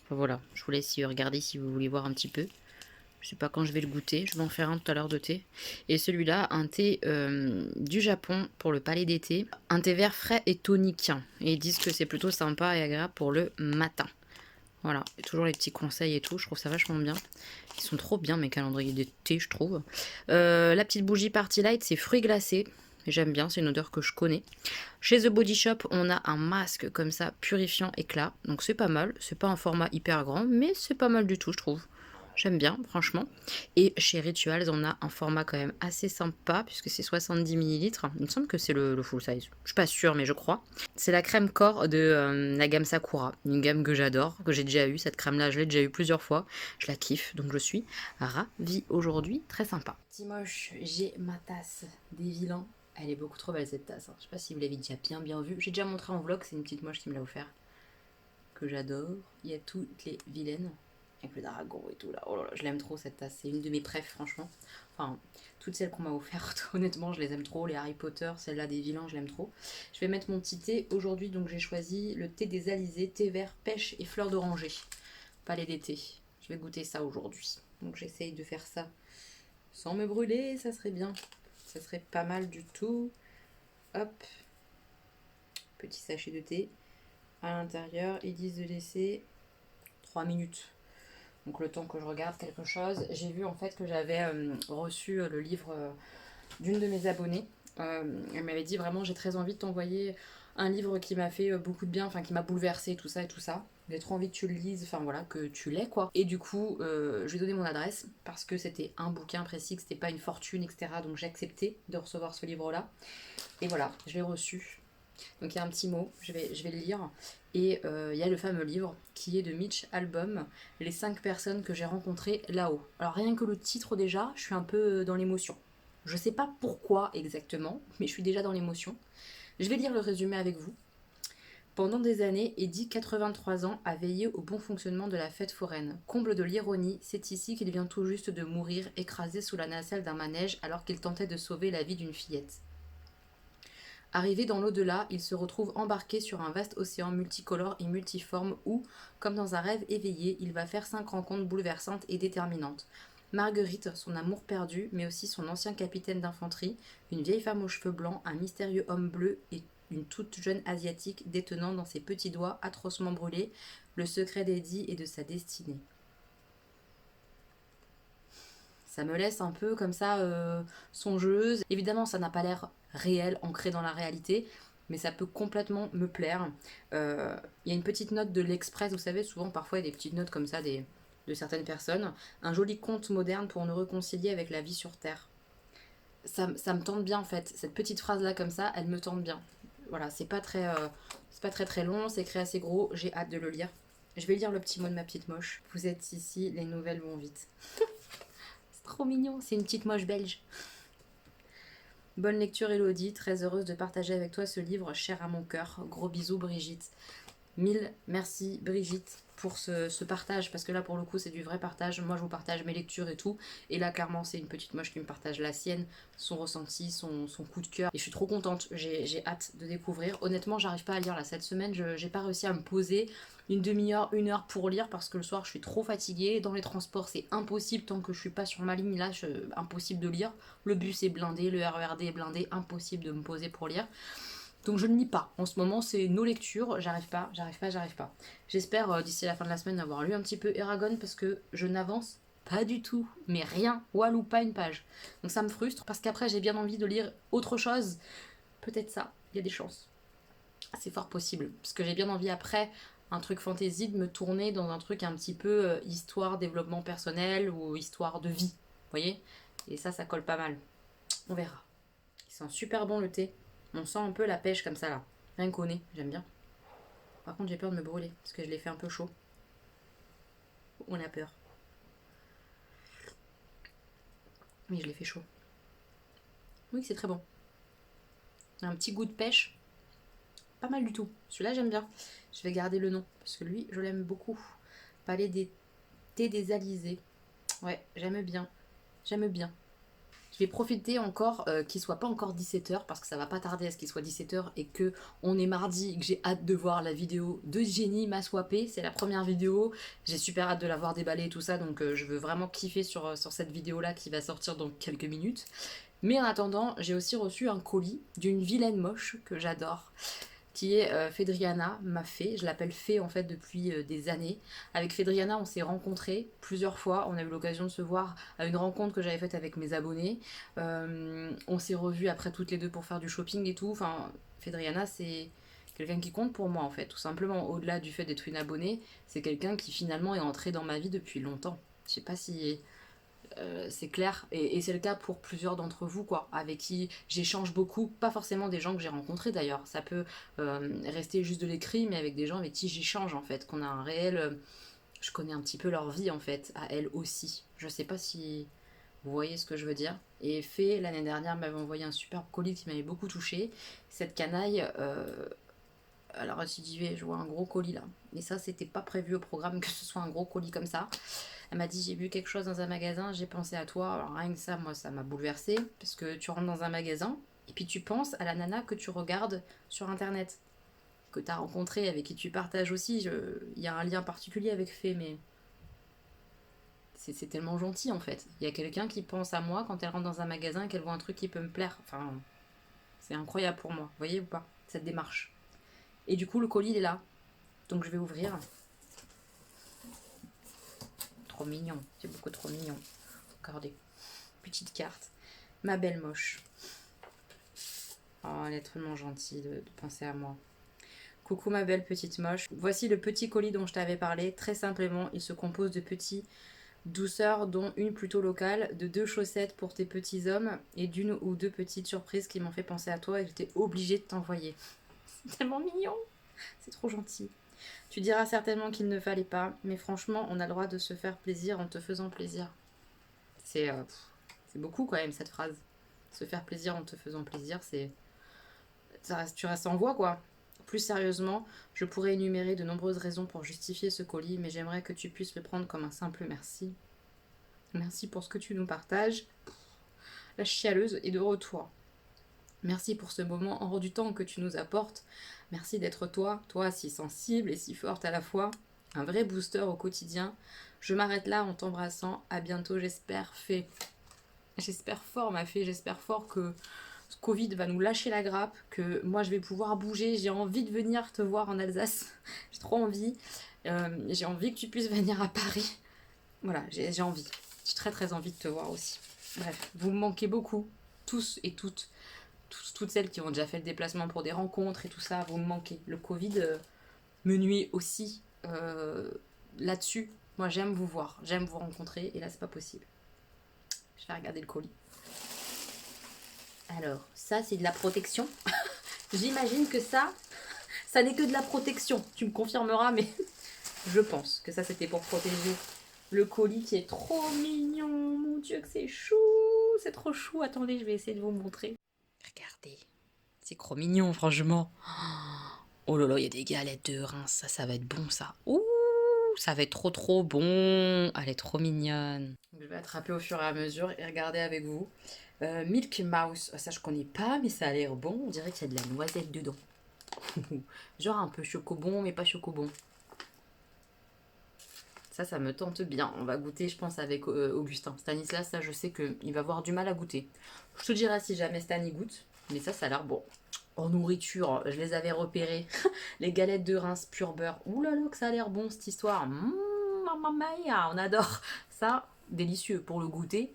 Enfin, voilà, je vous laisse regarder si vous voulez voir un petit peu. Je sais pas quand je vais le goûter. Je vais en faire un tout à l'heure de thé. Et celui-là, un thé du Japon pour le palais d'été. Un thé vert frais et toniquien. Et ils disent que c'est plutôt sympa et agréable pour le matin. Voilà, et toujours les petits conseils et tout. Je trouve ça vachement bien. Ils sont trop bien mes calendriers de thé, je trouve. La petite bougie Party Light, c'est fruits glacés. J'aime bien, c'est une odeur que je connais. Chez The Body Shop, on a un masque comme ça, purifiant éclat. Donc c'est pas mal. C'est pas un format hyper grand, mais c'est pas mal du tout, je trouve. J'aime bien, franchement. Et chez Rituals, on a un format quand même assez sympa, puisque c'est 70 ml. Il me semble que c'est le full size. Je suis pas sûre, mais je crois. C'est la crème corps de la gamme Sakura. Une gamme que j'adore, que j'ai déjà eue. Cette crème-là, je l'ai déjà eue plusieurs fois. Je la kiffe, donc je suis ravie aujourd'hui. Très sympa. Petit moche, j'ai ma tasse des vilains. Elle est beaucoup trop belle, cette tasse. Je sais pas si vous l'avez déjà bien vue. J'ai déjà montré en vlog, c'est une petite moche qui me l'a offert. Que j'adore. Il y a toutes les vilaines. Avec le dragon et tout là. Oh là là, je l'aime trop cette tasse. C'est une de mes préfs, franchement. Enfin, toutes celles qu'on m'a offertes, honnêtement, je les aime trop. Les Harry Potter, celle-là des vilains, je l'aime trop. Je vais mettre mon petit thé. Aujourd'hui, donc j'ai choisi le thé des alizés, thé vert, pêche et fleurs d'oranger. Palais d'été. Je vais goûter ça aujourd'hui. Donc j'essaye de faire ça sans me brûler, ça serait bien. Ça serait pas mal du tout. Hop. Petit sachet de thé. À l'intérieur, ils disent de laisser 3 minutes. Donc le temps que je regarde quelque chose. J'ai vu en fait que j'avais reçu le livre d'une de mes abonnées. Elle m'avait dit vraiment j'ai très envie de t'envoyer un livre qui m'a fait beaucoup de bien, enfin qui m'a bouleversé, tout ça et tout ça. J'ai trop envie que tu le lises, enfin voilà, que tu l'aies quoi. Et du coup, je lui ai donné mon adresse parce que c'était un bouquin précis, que c'était pas une fortune, etc. Donc j'ai accepté de recevoir ce livre-là. Et voilà, je l'ai reçu. Donc il y a un petit mot, je vais le lire. Et il y a le fameux livre qui est de Mitch Albom, Les 5 personnes que j'ai rencontrées là-haut. Alors rien que le titre déjà, je suis un peu dans l'émotion. Je sais pas pourquoi exactement, mais je suis déjà dans l'émotion. Je vais lire le résumé avec vous. Pendant des années, Eddie, 83 ans, a veillé au bon fonctionnement de la fête foraine. Comble de l'ironie, c'est ici qu'il vient tout juste de mourir, écrasé sous la nacelle d'un manège alors qu'il tentait de sauver la vie d'une fillette. Arrivé dans l'au-delà, il se retrouve embarqué sur un vaste océan multicolore et multiforme où, comme dans un rêve éveillé, il va faire 5 rencontres bouleversantes et déterminantes. Marguerite, son amour perdu, mais aussi son ancien capitaine d'infanterie, une vieille femme aux cheveux blancs, un mystérieux homme bleu et une toute jeune asiatique détenant dans ses petits doigts atrocement brûlés le secret d'Eddie et de sa destinée. Ça me laisse un peu comme ça songeuse. Évidemment, ça n'a pas l'air réel, ancré dans la réalité, mais ça peut complètement me plaire. Il y a une petite note de l'Express, vous savez, souvent parfois il y a des petites notes comme ça de certaines personnes. Un joli conte moderne pour nous réconcilier avec la vie sur Terre. Ça me tente bien en fait. Cette petite phrase là comme ça, elle me tente bien. Voilà, c'est pas très long, c'est écrit assez gros, j'ai hâte de le lire. Je vais lire le petit mot de ma petite moche. Vous êtes ici, les nouvelles vont vite. Trop mignon, c'est une petite moche belge. Bonne lecture Elodie, très heureuse de partager avec toi ce livre cher à mon cœur. Gros bisous Brigitte. Mille merci Brigitte pour ce partage, parce que là pour le coup c'est du vrai partage. Moi je vous partage mes lectures et tout, et là clairement c'est une petite moche qui me partage la sienne, son ressenti, son coup de cœur, et je suis trop contente, j'ai hâte de découvrir. Honnêtement j'arrive pas à lire là cette semaine, j'ai pas réussi à me poser une demi-heure, une heure pour lire, parce que le soir je suis trop fatiguée, dans les transports c'est impossible tant que je suis pas sur ma ligne là, impossible de lire, le bus est blindé, le RERD est blindé, impossible de me poser pour lire. Donc je ne lis pas. En ce moment, c'est nos lectures. J'arrive pas. J'espère d'ici la fin de la semaine avoir lu un petit peu Eragon parce que je n'avance pas du tout. Mais rien. Walou, pas une page. Donc ça me frustre parce qu'après, j'ai bien envie de lire autre chose. Peut-être ça. Il y a des chances. C'est fort possible. Parce que j'ai bien envie après un truc fantasy de me tourner dans un truc un petit peu histoire, développement personnel ou histoire de vie. Vous voyez? Et ça colle pas mal. On verra. Il sent super bon le thé. On sent un peu la pêche comme ça là. Rien qu'au nez, j'aime bien. Par contre j'ai peur de me brûler parce que je l'ai fait un peu chaud. On a peur. Oui, je l'ai fait chaud. Oui, c'est très bon. Un petit goût de pêche. Pas mal du tout. Celui-là j'aime bien. Je vais garder le nom parce que lui je l'aime beaucoup. Palais des thés des alizés. Ouais, j'aime bien. Je vais profiter encore qu'il soit pas encore 17h parce que ça va pas tarder à ce qu'il soit 17h et que on est mardi et que j'ai hâte de voir la vidéo de Jenny m'a swappé. C'est la première vidéo. J'ai super hâte de la voir déballer et tout ça, donc je veux vraiment kiffer sur cette vidéo là qui va sortir dans quelques minutes. Mais en attendant, j'ai aussi reçu un colis d'une vilaine moche que j'adore, qui est Fedriana, ma fée. Je l'appelle fée en fait depuis des années. Avec Fedriana, on s'est rencontrés plusieurs fois. On a eu l'occasion de se voir à une rencontre que j'avais faite avec mes abonnés. On s'est revus après toutes les deux pour faire du shopping et tout. Enfin, Fedriana, c'est quelqu'un qui compte pour moi en fait. Tout simplement, au-delà du fait d'être une abonnée, c'est quelqu'un qui finalement est entré dans ma vie depuis longtemps. Je sais pas si c'est clair, et c'est le cas pour plusieurs d'entre vous, quoi, avec qui j'échange beaucoup, pas forcément des gens que j'ai rencontrés d'ailleurs, ça peut rester juste de l'écrit, mais avec des gens avec qui j'échange en fait, qu'on a un réel... je connais un petit peu leur vie en fait, à elles aussi. Je sais pas si vous voyez ce que je veux dire. Et Fée, l'année dernière, m'avait envoyé un superbe colis qui m'avait beaucoup touché. Cette canaille, elle a récidivé, je vois un gros colis là. Et ça, c'était pas prévu au programme que ce soit un gros colis comme ça. Elle m'a dit j'ai vu quelque chose dans un magasin, j'ai pensé à toi. Alors rien que ça, moi ça m'a bouleversée. Parce que tu rentres dans un magasin et puis tu penses à la nana que tu regardes sur internet. Que tu as rencontrée, avec qui tu partages aussi. Il y a un lien particulier avec Fée, mais c'est tellement gentil en fait. Il y a quelqu'un qui pense à moi quand elle rentre dans un magasin et qu'elle voit un truc qui peut me plaire. Enfin, c'est incroyable pour moi. Vous voyez ou pas, cette démarche. Et du coup, le colis il est là. Donc je vais ouvrir. Trop mignon, c'est beaucoup trop mignon. Regardez, petite carte. Ma belle moche. Oh, elle est tellement gentille de penser à moi. Coucou ma belle petite moche. Voici le petit colis dont je t'avais parlé. Très simplement, il se compose de petits douceurs, dont une plutôt locale, de 2 chaussettes pour tes petits hommes et d'une ou deux petites surprises qui m'ont fait penser à toi et que j'étais obligée de t'envoyer. C'est tellement mignon. C'est trop gentil. Tu diras certainement qu'il ne fallait pas, mais franchement, on a le droit de se faire plaisir en te faisant plaisir. C'est beaucoup quand même cette phrase. Se faire plaisir en te faisant plaisir, c'est... tu restes en voix quoi. Plus sérieusement, je pourrais énumérer de nombreuses raisons pour justifier ce colis, mais j'aimerais que tu puisses le prendre comme un simple merci. Merci pour ce que tu nous partages. La chialeuse est de retour. Merci pour ce moment hors du temps que tu nous apportes. Merci d'être toi, toi si sensible et si forte à la fois. Un vrai booster au quotidien. Je m'arrête là en t'embrassant. À bientôt, j'espère, Fée. J'espère fort, ma Fée. J'espère fort que ce Covid va nous lâcher la grappe, que moi je vais pouvoir bouger. J'ai envie de venir te voir en Alsace. J'ai trop envie. J'ai envie que tu puisses venir à Paris. Voilà, j'ai envie. J'ai très très envie de te voir aussi. Bref, vous me manquez beaucoup. Tous et toutes. Toutes celles qui ont déjà fait le déplacement pour des rencontres et tout ça, vous me manquez. Le Covid me nuit aussi là-dessus. Moi, j'aime vous voir, j'aime vous rencontrer, et là, c'est pas possible. Je vais regarder le colis. Alors, ça, c'est de la protection. J'imagine que ça n'est que de la protection. Tu me confirmeras, mais je pense que ça, c'était pour protéger le colis qui est trop mignon. Mon Dieu, que c'est chou. C'est trop chou. Attendez, je vais essayer de vous montrer. Regardez. C'est trop mignon, franchement. Oh là là, il y a des galettes de Reims. Ça va être bon, ça. Ouh, ça va être trop trop bon. Elle est trop mignonne. Je vais attraper au fur et à mesure et regarder avec vous. Milk Mouse. Ça, je connais pas, mais ça a l'air bon. On dirait qu'il y a de la noisette dedans. Genre un peu chocobon, mais pas chocobon. Ça me tente bien. On va goûter, je pense, avec Augustin. Stanislas, ça, je sais qu'il va avoir du mal à goûter. Je te dirai si jamais Stan y goûte. Mais ça a l'air bon. En nourriture, je les avais repérés. Les galettes de Reims pur beurre. Ouh là là, que ça a l'air bon, cette histoire. Mamma mia, on adore. Ça, délicieux pour le goûter.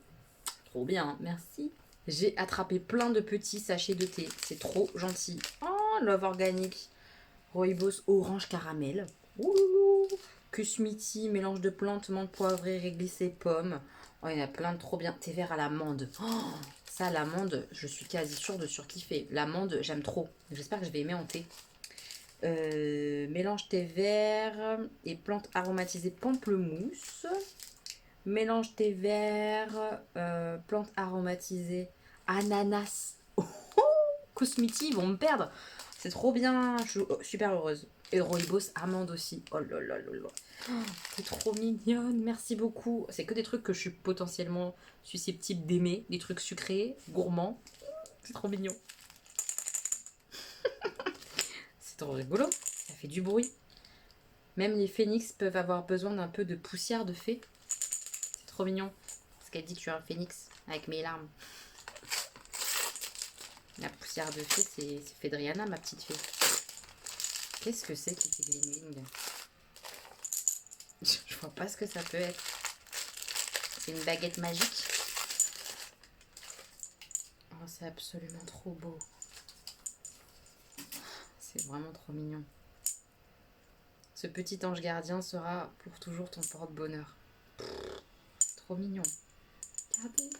Trop bien, merci. J'ai attrapé plein de petits sachets de thé. C'est trop gentil. Oh, Love Organic. Rooibos orange caramel. Ouh, Kusmiti, mélange de plantes, menthe poivrée, réglisse et pommes. Oh, il y en a plein de trop bien. Thé vert à l'amande. Oh, ça, l'amande, je suis quasi sûre de surkiffer. L'amande, j'aime trop. J'espère que je vais aimer en thé. Mélange thé vert et plantes aromatisées pamplemousse. Mélange thé vert, plantes aromatisées, ananas. Oh, oh, Cosmiti, ils vont me perdre. C'est trop bien, je suis super heureuse. Et rooibos amande aussi. Oh là là là là. Oh, c'est trop mignonne, merci beaucoup. C'est que des trucs que je suis potentiellement susceptible d'aimer. Des trucs sucrés, gourmands. C'est trop mignon. C'est trop rigolo, ça fait du bruit. Même les phénix peuvent avoir besoin d'un peu de poussière de fée. C'est trop mignon. Parce qu'elle dit que je suis un phénix avec mes larmes. La poussière de fée, c'est Fédriana, ma petite fée. Qu'est-ce que c'est qui fait gling-gling? Je vois pas ce que ça peut être. C'est une baguette magique. Oh, c'est absolument trop beau. C'est vraiment trop mignon. Ce petit ange gardien sera pour toujours ton porte-bonheur. Trop mignon. Regardez.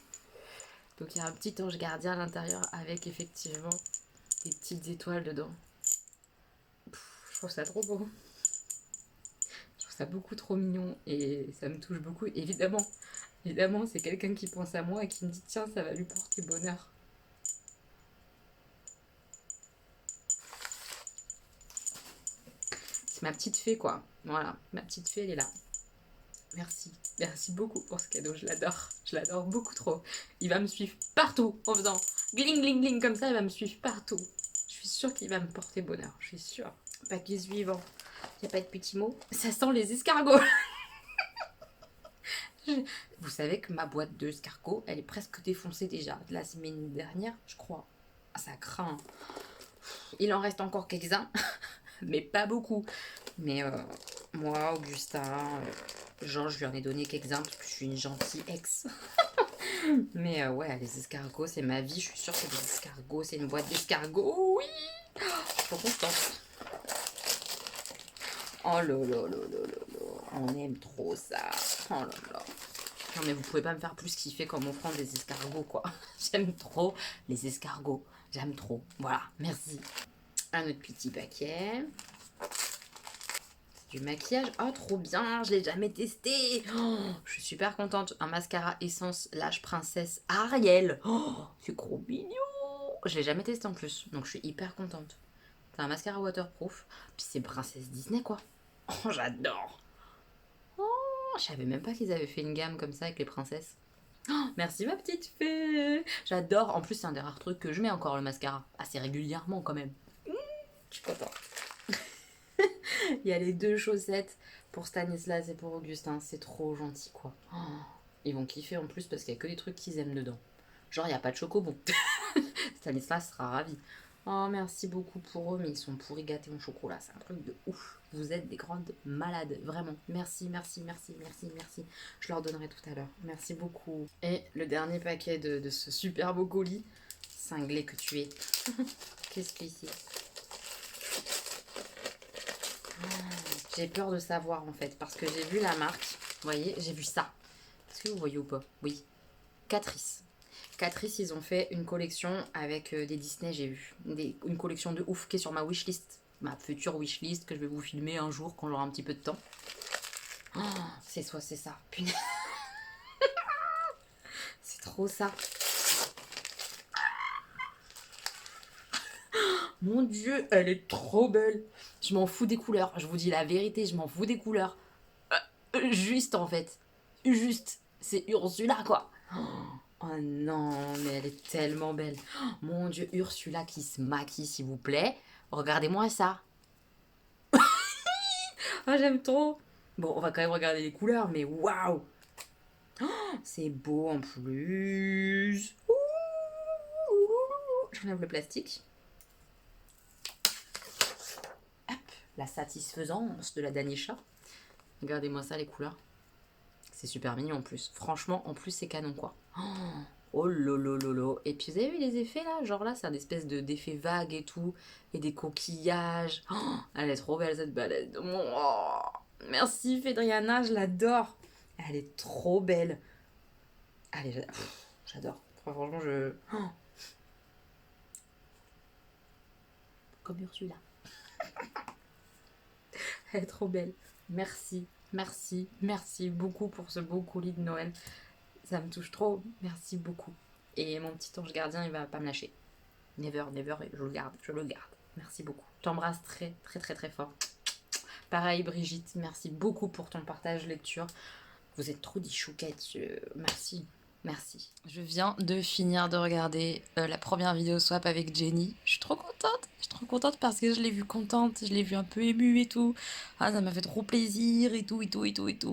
Donc il y a un petit ange gardien à l'intérieur avec effectivement des petites étoiles dedans. Je trouve ça trop beau. Je trouve ça beaucoup trop mignon et ça me touche beaucoup. Évidemment, c'est quelqu'un qui pense à moi et qui me dit tiens, ça va lui porter bonheur. C'est ma petite fée quoi. Voilà, ma petite fée elle est là. Merci. Merci beaucoup pour ce cadeau, je l'adore. Je l'adore beaucoup trop. Il va me suivre partout en faisant gling gling gling comme ça, il va me suivre partout. Je suis sûre qu'il va me porter bonheur, je suis sûre. Paquet suivant. Il n'y a pas de petits mots. Ça sent les escargots. Vous savez que ma boîte d'escargots, elle est presque défoncée déjà. De la semaine dernière, je crois. Ah, ça craint. Il en reste encore quelques-uns, mais pas beaucoup. Mais moi, Augustin, Jean, je lui en ai donné quelques-uns parce que je suis une gentille ex. Mais ouais, les escargots, c'est ma vie. Je suis sûre que c'est des escargots. C'est une boîte d'escargots. Oui, je suis trop contente. Oh là là là là là là. On aime trop ça. Oh là là. Non mais vous pouvez pas me faire plus kiffer comme offrant des escargots quoi. J'aime trop les escargots. J'aime trop. Voilà, merci. Un autre petit paquet. Du maquillage. Oh, trop bien. Je l'ai jamais testé. Oh, je suis super contente. Un mascara Essence Lâche Princesse Ariel. Oh, c'est trop mignon. Je l'ai jamais testé en plus. Donc, je suis hyper contente. C'est un mascara waterproof. Puis c'est princesse Disney, quoi. Oh, j'adore. Oh, je savais même pas qu'ils avaient fait une gamme comme ça avec les princesses. Oh, merci ma petite fée. J'adore. En plus, c'est un des rares trucs que je mets encore, le mascara. Assez régulièrement, quand même. Je suis contente. Il y a les 2 chaussettes pour Stanislas et pour Augustin. C'est trop gentil, quoi. Oh, ils vont kiffer en plus parce qu'il y a que des trucs qu'ils aiment dedans. Genre, il n'y a pas de chocobon. Stanislas sera ravi. Oh, merci beaucoup pour eux, mais ils sont pourris gâtés en chocolat. C'est un truc de ouf. Vous êtes des grandes malades, vraiment. Merci, merci, merci, merci, merci. Je leur donnerai tout à l'heure. Merci beaucoup. Et le dernier paquet de ce super beau colis. Cinglé que tu es. Qu'est-ce qu'il y a ici? J'ai peur de savoir en fait, parce que j'ai vu la marque. Vous voyez, j'ai vu ça. Est-ce que vous voyez ou pas? Oui. Catrice. Catrice, ils ont fait une collection avec des Disney, j'ai vu. Une collection de ouf qui est sur ma wishlist. Ma future wishlist que je vais vous filmer un jour quand j'aurai un petit peu de temps. Oh, c'est ça. Punaise. C'est trop ça. Mon Dieu, elle est trop belle. Je m'en fous des couleurs. Je vous dis la vérité, je m'en fous des couleurs. Juste en fait. Juste. C'est Ursula quoi. Oh non, mais elle est tellement belle. Oh, mon Dieu, Ursula qui se maquille s'il vous plaît. Regardez-moi ça. Ah, j'aime trop. Bon, on va quand même regarder les couleurs, mais waouh. C'est beau en plus. J'enlève le plastique. Hop, la satisfaisance de la Danisha. Regardez-moi ça, les couleurs. C'est super mignon en plus. Franchement, en plus, c'est canon quoi. Oh lolo. Et puis vous avez vu les effets là? Genre là, c'est un espèce d'effet vague et tout. Et des coquillages. Oh, elle est trop belle cette balade. Oh, merci Fédriana, je l'adore. Elle est trop belle. Allez, j'adore. Franchement, je. Oh. Comme Ursula. Elle est trop belle. Merci beaucoup pour ce beau colis de Noël. Ça me touche trop. Merci beaucoup. Et mon petit ange gardien, il va pas me lâcher. Never, je le garde. Merci beaucoup. Je t'embrasse très fort. Pareil, Brigitte, merci beaucoup pour ton partage lecture. Vous êtes trop des chouquettes. Merci. Je viens de finir de regarder la première vidéo swap avec Jenny. Je suis trop contente parce que je l'ai vue contente, je l'ai vue un peu émue et tout. Ah, ça m'a fait trop plaisir et tout.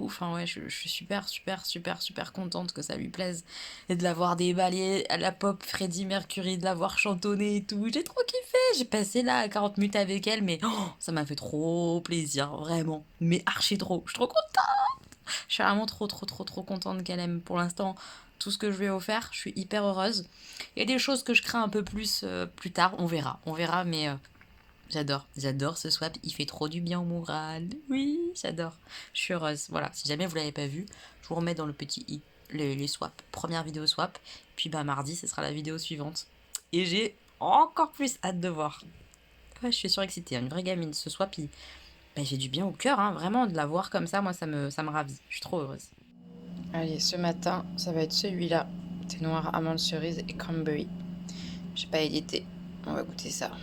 Enfin ouais, je suis super contente que ça lui plaise. Et de l'avoir déballé à la pop Freddie Mercury, de l'avoir chantonné et tout. J'ai trop kiffé. J'ai passé là 40 minutes avec elle, mais ça m'a fait trop plaisir, vraiment. Mais archi trop. Je suis trop contente. Je suis vraiment trop contente qu'elle aime. Pour l'instant, tout ce que je lui ai offert, je suis hyper heureuse. Il y a des choses que je crains un peu plus plus tard, on verra, mais j'adore ce swap, il fait trop du bien au moral. Oui, j'adore. Je suis heureuse. Voilà, si jamais vous l'avez pas vu, je vous remets dans le petit i les swaps. Première vidéo swap, puis mardi, ce sera la vidéo suivante. Et j'ai encore plus hâte de voir. Ouais, je suis surexcitée, une vraie gamine. Ce swap, j'ai du bien au cœur, hein, vraiment, de la voir comme ça, moi, ça me ravit. Je suis trop heureuse. Allez, ce matin, ça va être celui-là. Thé noir, amande cerise et cranberry. J'ai pas édité. On va goûter ça.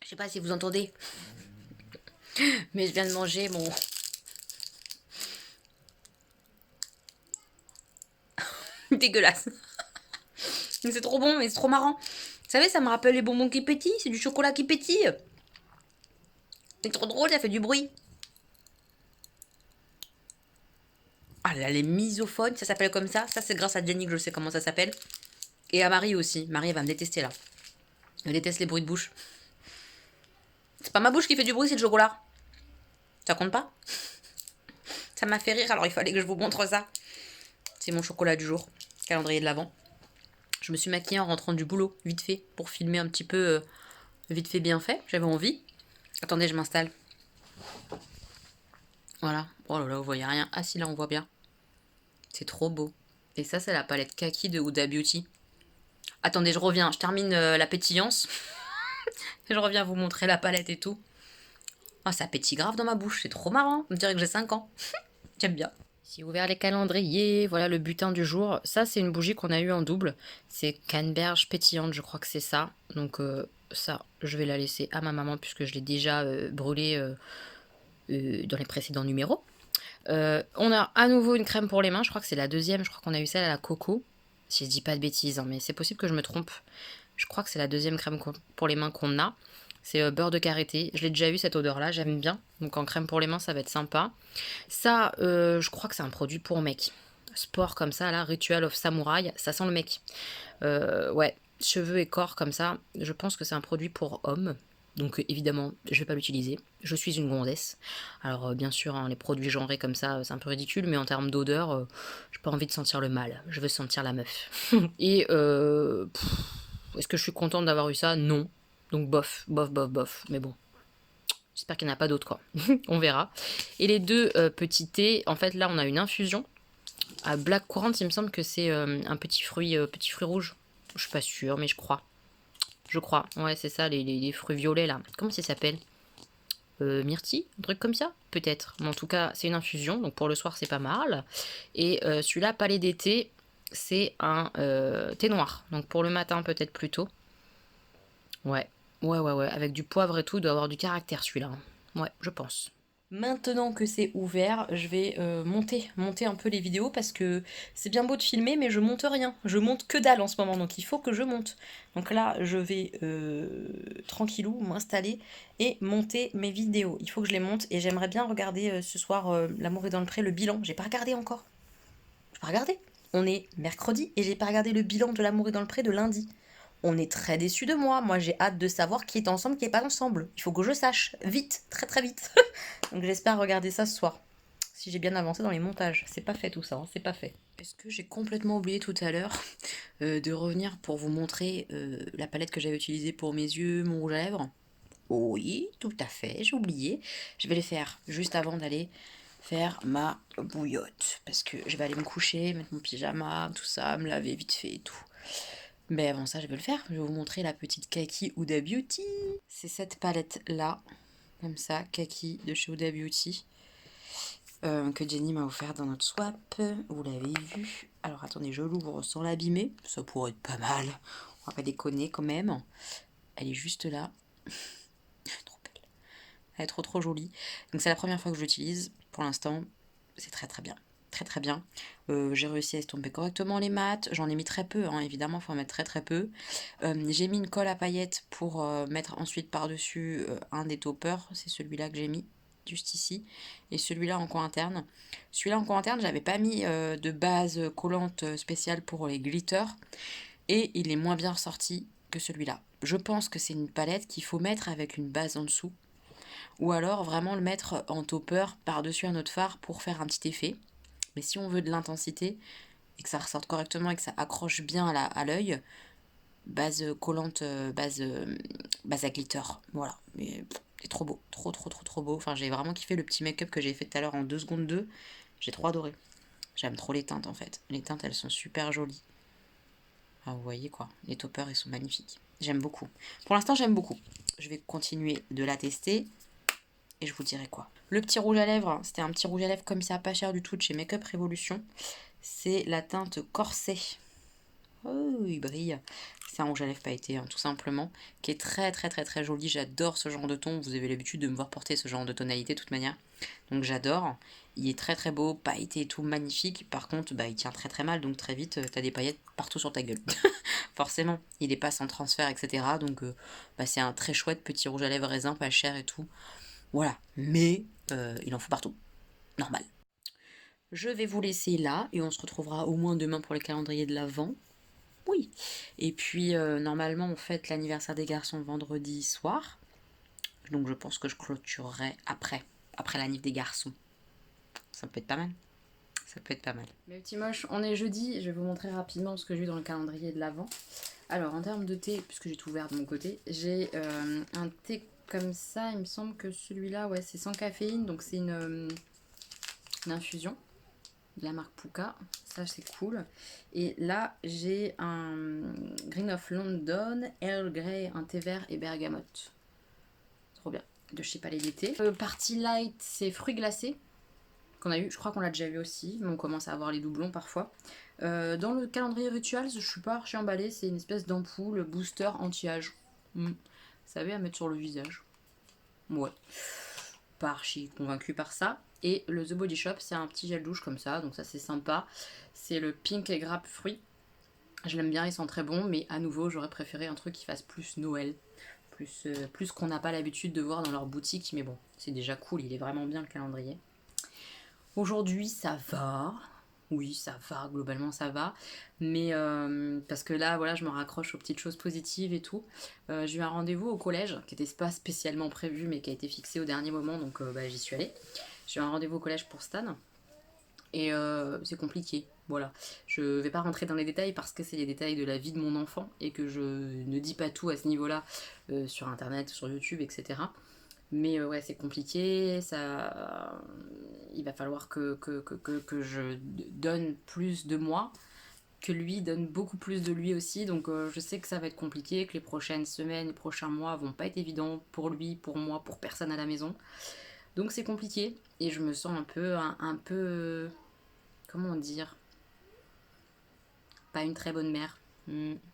Je sais pas si vous entendez, mais je viens de manger mon... Dégueulasse. Mais c'est trop bon, mais c'est trop marrant. Vous savez, ça me rappelle les bonbons qui pétillent. C'est du chocolat qui pétille. C'est trop drôle, ça fait du bruit. Ah là, les misophones, ça s'appelle comme ça. Ça, c'est grâce à Jenny que je sais comment ça s'appelle. Et à Marie aussi. Marie, elle va me détester là. Elle déteste les bruits de bouche. C'est pas ma bouche qui fait du bruit, c'est le chocolat. Ça compte pas? Ça m'a fait rire, alors il fallait que je vous montre ça. C'est mon chocolat du jour. Calendrier de l'Avent. Je me suis maquillée en rentrant du boulot, vite fait, pour filmer un petit peu vite fait bien fait. J'avais envie. Attendez, je m'installe. Voilà. Oh là là, vous voyez rien. Ah si, là, on voit bien. C'est trop beau. Et ça, c'est la palette Kaki de Huda Beauty. Attendez, je reviens. Je termine la pétillance. Et je reviens vous montrer la palette et tout. Ah, ça pétille grave dans ma bouche. C'est trop marrant. On me dirait que j'ai 5 ans. J'aime bien. J'ai ouvert les calendriers, voilà le butin du jour. Ça, c'est une bougie qu'on a eue en double. C'est canneberge pétillante, je crois que c'est ça. Donc ça, je vais la laisser à ma maman puisque je l'ai déjà brûlée dans les précédents numéros. On a à nouveau une crème pour les mains, je crois que c'est la deuxième, je crois qu'on a eu celle à la coco. Si je dis pas de bêtises, hein, mais c'est possible que je me trompe. Je crois que c'est la deuxième crème pour les mains qu'on a. C'est beurre de karité. Je l'ai déjà eu cette odeur-là, j'aime bien. Donc en crème pour les mains, ça va être sympa. Ça, je crois que c'est un produit pour mec. Sport comme ça, là, Ritual of Samurai, ça sent le mec. Ouais, cheveux et corps comme ça, je pense que c'est un produit pour homme. Donc évidemment, je vais pas l'utiliser. Je suis une gondesse. Alors bien sûr, hein, les produits genrés comme ça, c'est un peu ridicule, mais en termes d'odeur, j'ai pas envie de sentir le mâle. Je veux sentir la meuf. Et est-ce que je suis contente d'avoir eu ça? Non. Donc bof, bof, bof, bof. Mais bon, j'espère qu'il n'y en a pas d'autres, quoi. On verra. Et les deux petits thés, en fait, là, on a une infusion. À Black Currant, il me semble que c'est un petit fruit rouge. Je suis pas sûre, mais je crois. Je crois. Ouais, c'est ça, les fruits violets, là. Comment ça s'appelle Myrtille, un truc comme ça, peut-être. Mais en tout cas, c'est une infusion, donc pour le soir, c'est pas mal. Et celui-là, palais d'été, c'est un thé noir. Donc pour le matin, peut-être plus tôt. Ouais, ouais. Avec du poivre et tout, il doit avoir du caractère celui-là. Hein. Ouais, je pense. Maintenant que c'est ouvert, je vais monter un peu les vidéos parce que c'est bien beau de filmer, mais je monte rien. Je monte que dalle en ce moment, donc il faut que je monte. Donc là, je vais tranquillou m'installer et monter mes vidéos. Il faut que je les monte et j'aimerais bien regarder ce soir L'amour est dans le pré, le bilan. J'ai pas regardé encore. J'ai pas regardé. On est mercredi et j'ai pas regardé le bilan de L'amour est dans le pré de lundi. On est très déçus de moi. Moi, j'ai hâte de savoir qui est ensemble, qui est pas ensemble. Il faut que je sache. Vite, très très vite. Donc j'espère regarder ça ce soir. Si j'ai bien avancé dans les montages. C'est pas fait tout ça, hein, c'est pas fait. Est-ce que j'ai complètement oublié tout à l'heure de revenir pour vous montrer la palette que j'avais utilisée pour mes yeux, mon rouge à lèvres? Oui, tout à fait, j'ai oublié. Je vais les faire juste avant d'aller faire ma bouillotte. Parce que je vais aller me coucher, mettre mon pyjama, tout ça, me laver vite fait et tout. Mais avant ça, je vais le faire. Je vais vous montrer la petite Kaki Huda Beauty. C'est cette palette-là, comme ça, Kaki de chez Huda Beauty, que Jenny m'a offert dans notre swap. Vous l'avez vu. Alors attendez, je l'ouvre sans l'abîmer. Ça pourrait être pas mal. On va pas déconner quand même. Elle est juste là. Trop belle. Elle est trop trop jolie. Donc c'est la première fois que je l'utilise. Pour l'instant, c'est très très bien. Très très bien. J'ai réussi à estomper correctement les mates. J'en ai mis très peu, hein, évidemment, il faut en mettre très très peu. J'ai mis une colle à paillettes pour mettre ensuite par-dessus un des toppers. C'est celui-là que j'ai mis, juste ici. Et celui-là en coin interne. Celui-là en coin interne, j'avais pas mis de base collante spéciale pour les glitters. Et il est moins bien ressorti que celui-là. Je pense que c'est une palette qu'il faut mettre avec une base en dessous. Ou alors vraiment le mettre en topper par-dessus un autre fard pour faire un petit effet. Mais si on veut de l'intensité et que ça ressorte correctement et que ça accroche bien à l'œil, base collante, base à glitter. Voilà. Mais c'est trop beau. Trop beau. Enfin, j'ai vraiment kiffé le petit make-up que j'ai fait tout à l'heure en 2 secondes 2. J'ai trop adoré. J'aime trop les teintes en fait. Les teintes, elles sont super jolies. Ah, vous voyez quoi. Les toppers, ils sont magnifiques. J'aime beaucoup. Pour l'instant, j'aime beaucoup. Je vais continuer de la tester. Et je vous dirai quoi. Le petit rouge à lèvres, c'était un petit rouge à lèvres comme ça, pas cher du tout, de chez Makeup Revolution. C'est la teinte Corset. Oh, il brille. C'est un rouge à lèvres pailleté, hein, tout simplement, qui est très joli. J'adore ce genre de ton. Vous avez l'habitude de me voir porter ce genre de tonalité, de toute manière. Donc j'adore. Il est très beau, pailleté et tout, magnifique. Par contre, bah, il tient très mal, donc très vite, t'as des paillettes partout sur ta gueule. Forcément, il est pas sans transfert, etc. Donc bah, c'est un très chouette petit rouge à lèvres raisin, pas cher et tout. Voilà, mais il en faut partout. Normal. Je vais vous laisser là et on se retrouvera au moins demain pour le calendrier de l'Avent. Oui. Et puis normalement on fête l'anniversaire des garçons vendredi soir. Donc je pense que je clôturerai après l'anniv des garçons. Ça peut être pas mal. Ça peut être pas mal. Mes petits moches, on est jeudi. Je vais vous montrer rapidement ce que j'ai eu dans le calendrier de l'Avent. Alors en termes de thé, puisque j'ai tout ouvert de mon côté, j'ai un thé comme ça. Il me semble que celui-là, ouais, c'est sans caféine. Donc c'est une infusion de la marque Puka. Ça c'est cool. Et là j'ai un Green of London, Earl Grey, un thé vert et bergamote. Trop bien. De chez Palais d'été. Partie light, c'est fruits glacés. qu'on a eu, je crois qu'on l'a déjà eu aussi, mais on commence à avoir les doublons parfois. Dans le calendrier Rituals, je suis pas archi emballée, c'est une espèce d'ampoule booster anti-âge. Vous savez, à mettre sur le visage. Ouais. Pas archi convaincue par ça. Et le The Body Shop, c'est un petit gel douche comme ça, donc ça c'est sympa. C'est le Pink et Grape Fruit. Je l'aime bien, ils sont très bons, mais à nouveau, j'aurais préféré un truc qui fasse plus Noël. Plus qu'on n'a pas l'habitude de voir dans leur boutique, mais bon, c'est déjà cool, il est vraiment bien le calendrier. Aujourd'hui, ça va. Oui, ça va, globalement ça va. Mais parce que là, voilà, je me raccroche aux petites choses positives et tout. J'ai eu un rendez-vous au collège, qui n'était pas spécialement prévu, mais qui a été fixé au dernier moment, donc j'y suis allée. J'ai eu un rendez-vous au collège pour Stan. Et c'est compliqué, voilà. Je vais pas rentrer dans les détails parce que c'est les détails de la vie de mon enfant et que je ne dis pas tout à ce niveau-là sur internet, sur YouTube, etc. Mais ouais, c'est compliqué, ça... il va falloir que je donne plus de moi, que lui donne beaucoup plus de lui aussi, donc je sais que ça va être compliqué, que les prochaines semaines, les prochains mois vont pas être évidents pour lui, pour moi, pour personne à la maison. Donc c'est compliqué, et je me sens un peu comment dire, pas une très bonne mère.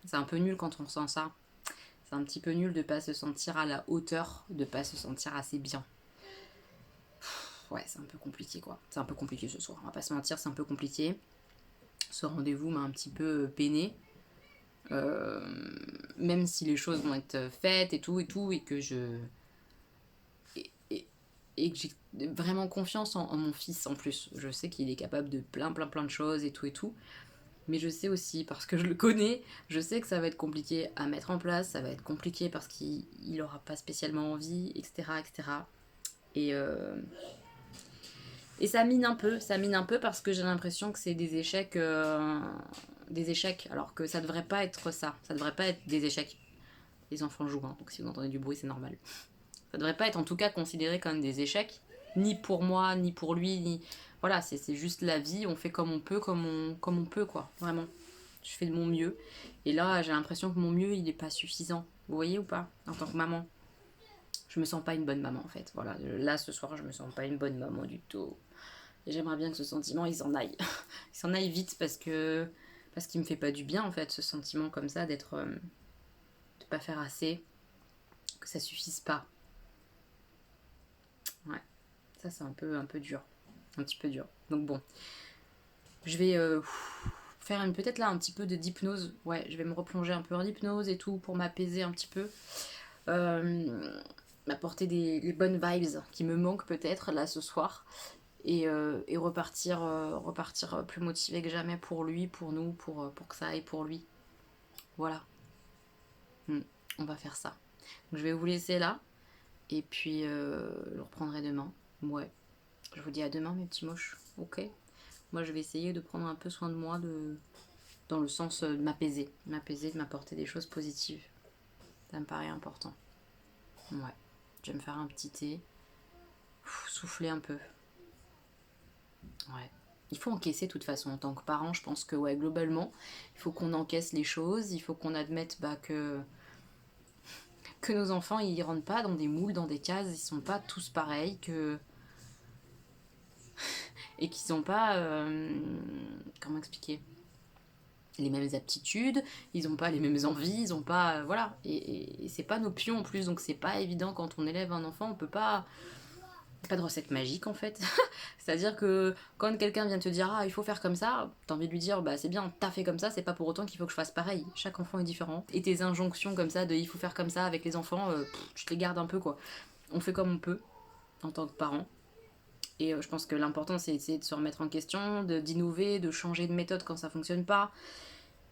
C'est un peu nul quand on sent ça. C'est un petit peu nul de pas se sentir à la hauteur, de pas se sentir assez bien. Ouais, c'est un peu compliqué quoi. C'est un peu compliqué ce soir, on va pas se mentir, c'est un peu compliqué. Ce rendez-vous m'a un petit peu peinée. Même si les choses vont être faites et tout, et que je... Et que j'ai vraiment confiance en mon fils en plus. Je sais qu'il est capable de plein de choses et tout. Mais je sais aussi, parce que je le connais, je sais que ça va être compliqué à mettre en place, ça va être compliqué parce qu'il n'aura pas spécialement envie, etc. Et ça mine un peu parce que j'ai l'impression que c'est des échecs, alors que ça devrait pas être ça devrait pas être des échecs. Les enfants jouent, hein, donc si vous entendez du bruit, c'est normal. Ça devrait pas être en tout cas considéré comme des échecs, ni pour moi, ni pour lui, ni... Voilà, c'est juste la vie, on fait comme on peut, comme on peut, quoi, vraiment. Je fais de mon mieux. Et là, j'ai l'impression que mon mieux, il est pas suffisant. Vous voyez ou pas? En tant que maman. Je me sens pas une bonne maman, en fait. Voilà, là, ce soir, je me sens pas une bonne maman du tout. Et j'aimerais bien que ce sentiment, il s'en aille. Il s'en aille vite parce qu'il me fait pas du bien, en fait, ce sentiment comme ça, d'être... de pas faire assez, que ça suffise pas. Ouais, ça c'est un peu dur, un petit peu dur. Donc bon, je vais faire peut-être là un petit peu d'hypnose. Ouais, je vais me replonger un peu en hypnose et tout pour m'apaiser un petit peu, m'apporter les bonnes vibes qui me manquent peut-être là ce soir et repartir plus motivée que jamais pour lui, pour nous, pour que ça aille pour lui. Voilà. On va faire ça. Donc je vais vous laisser là. Et puis, je reprendrai demain. Ouais. Je vous dis à demain, mes petits moches. Ok. Moi, je vais essayer de prendre un peu soin de moi, dans le sens de m'apaiser. M'apaiser, de m'apporter des choses positives. Ça me paraît important. Ouais. Je vais me faire un petit thé. Souffler un peu. Ouais. Il faut encaisser de toute façon. En tant que parent, je pense que, ouais, globalement, il faut qu'on encaisse les choses. Il faut qu'on admette que nos enfants ils rentrent pas dans des moules, dans des cases, ils sont pas tous pareils, et qu'ils ont pas comment expliquer, les mêmes aptitudes, ils ont pas les mêmes envies, ils ont pas voilà, et c'est pas nos pions en plus, donc c'est pas évident quand on élève un enfant, on peut pas de recette magique en fait. C'est-à-dire que quand quelqu'un vient te dire il faut faire comme ça, t'as envie de lui dire c'est bien, t'as fait comme ça, c'est pas pour autant qu'il faut que je fasse pareil. Chaque enfant est différent. Et tes injonctions comme ça de il faut faire comme ça avec les enfants, tu te les gardes un peu quoi. On fait comme on peut en tant que parent. Et je pense que l'important c'est d'essayer de se remettre en question, d'innover, de changer de méthode quand ça fonctionne pas.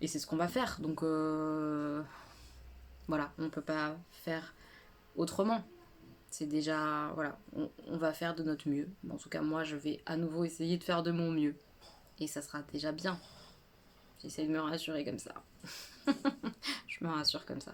Et c'est ce qu'on va faire. Donc voilà, on peut pas faire autrement. C'est déjà, voilà, on va faire de notre mieux. Bon, en tout cas, moi, je vais à nouveau essayer de faire de mon mieux. Et ça sera déjà bien. J'essaie de me rassurer comme ça. Je me rassure comme ça.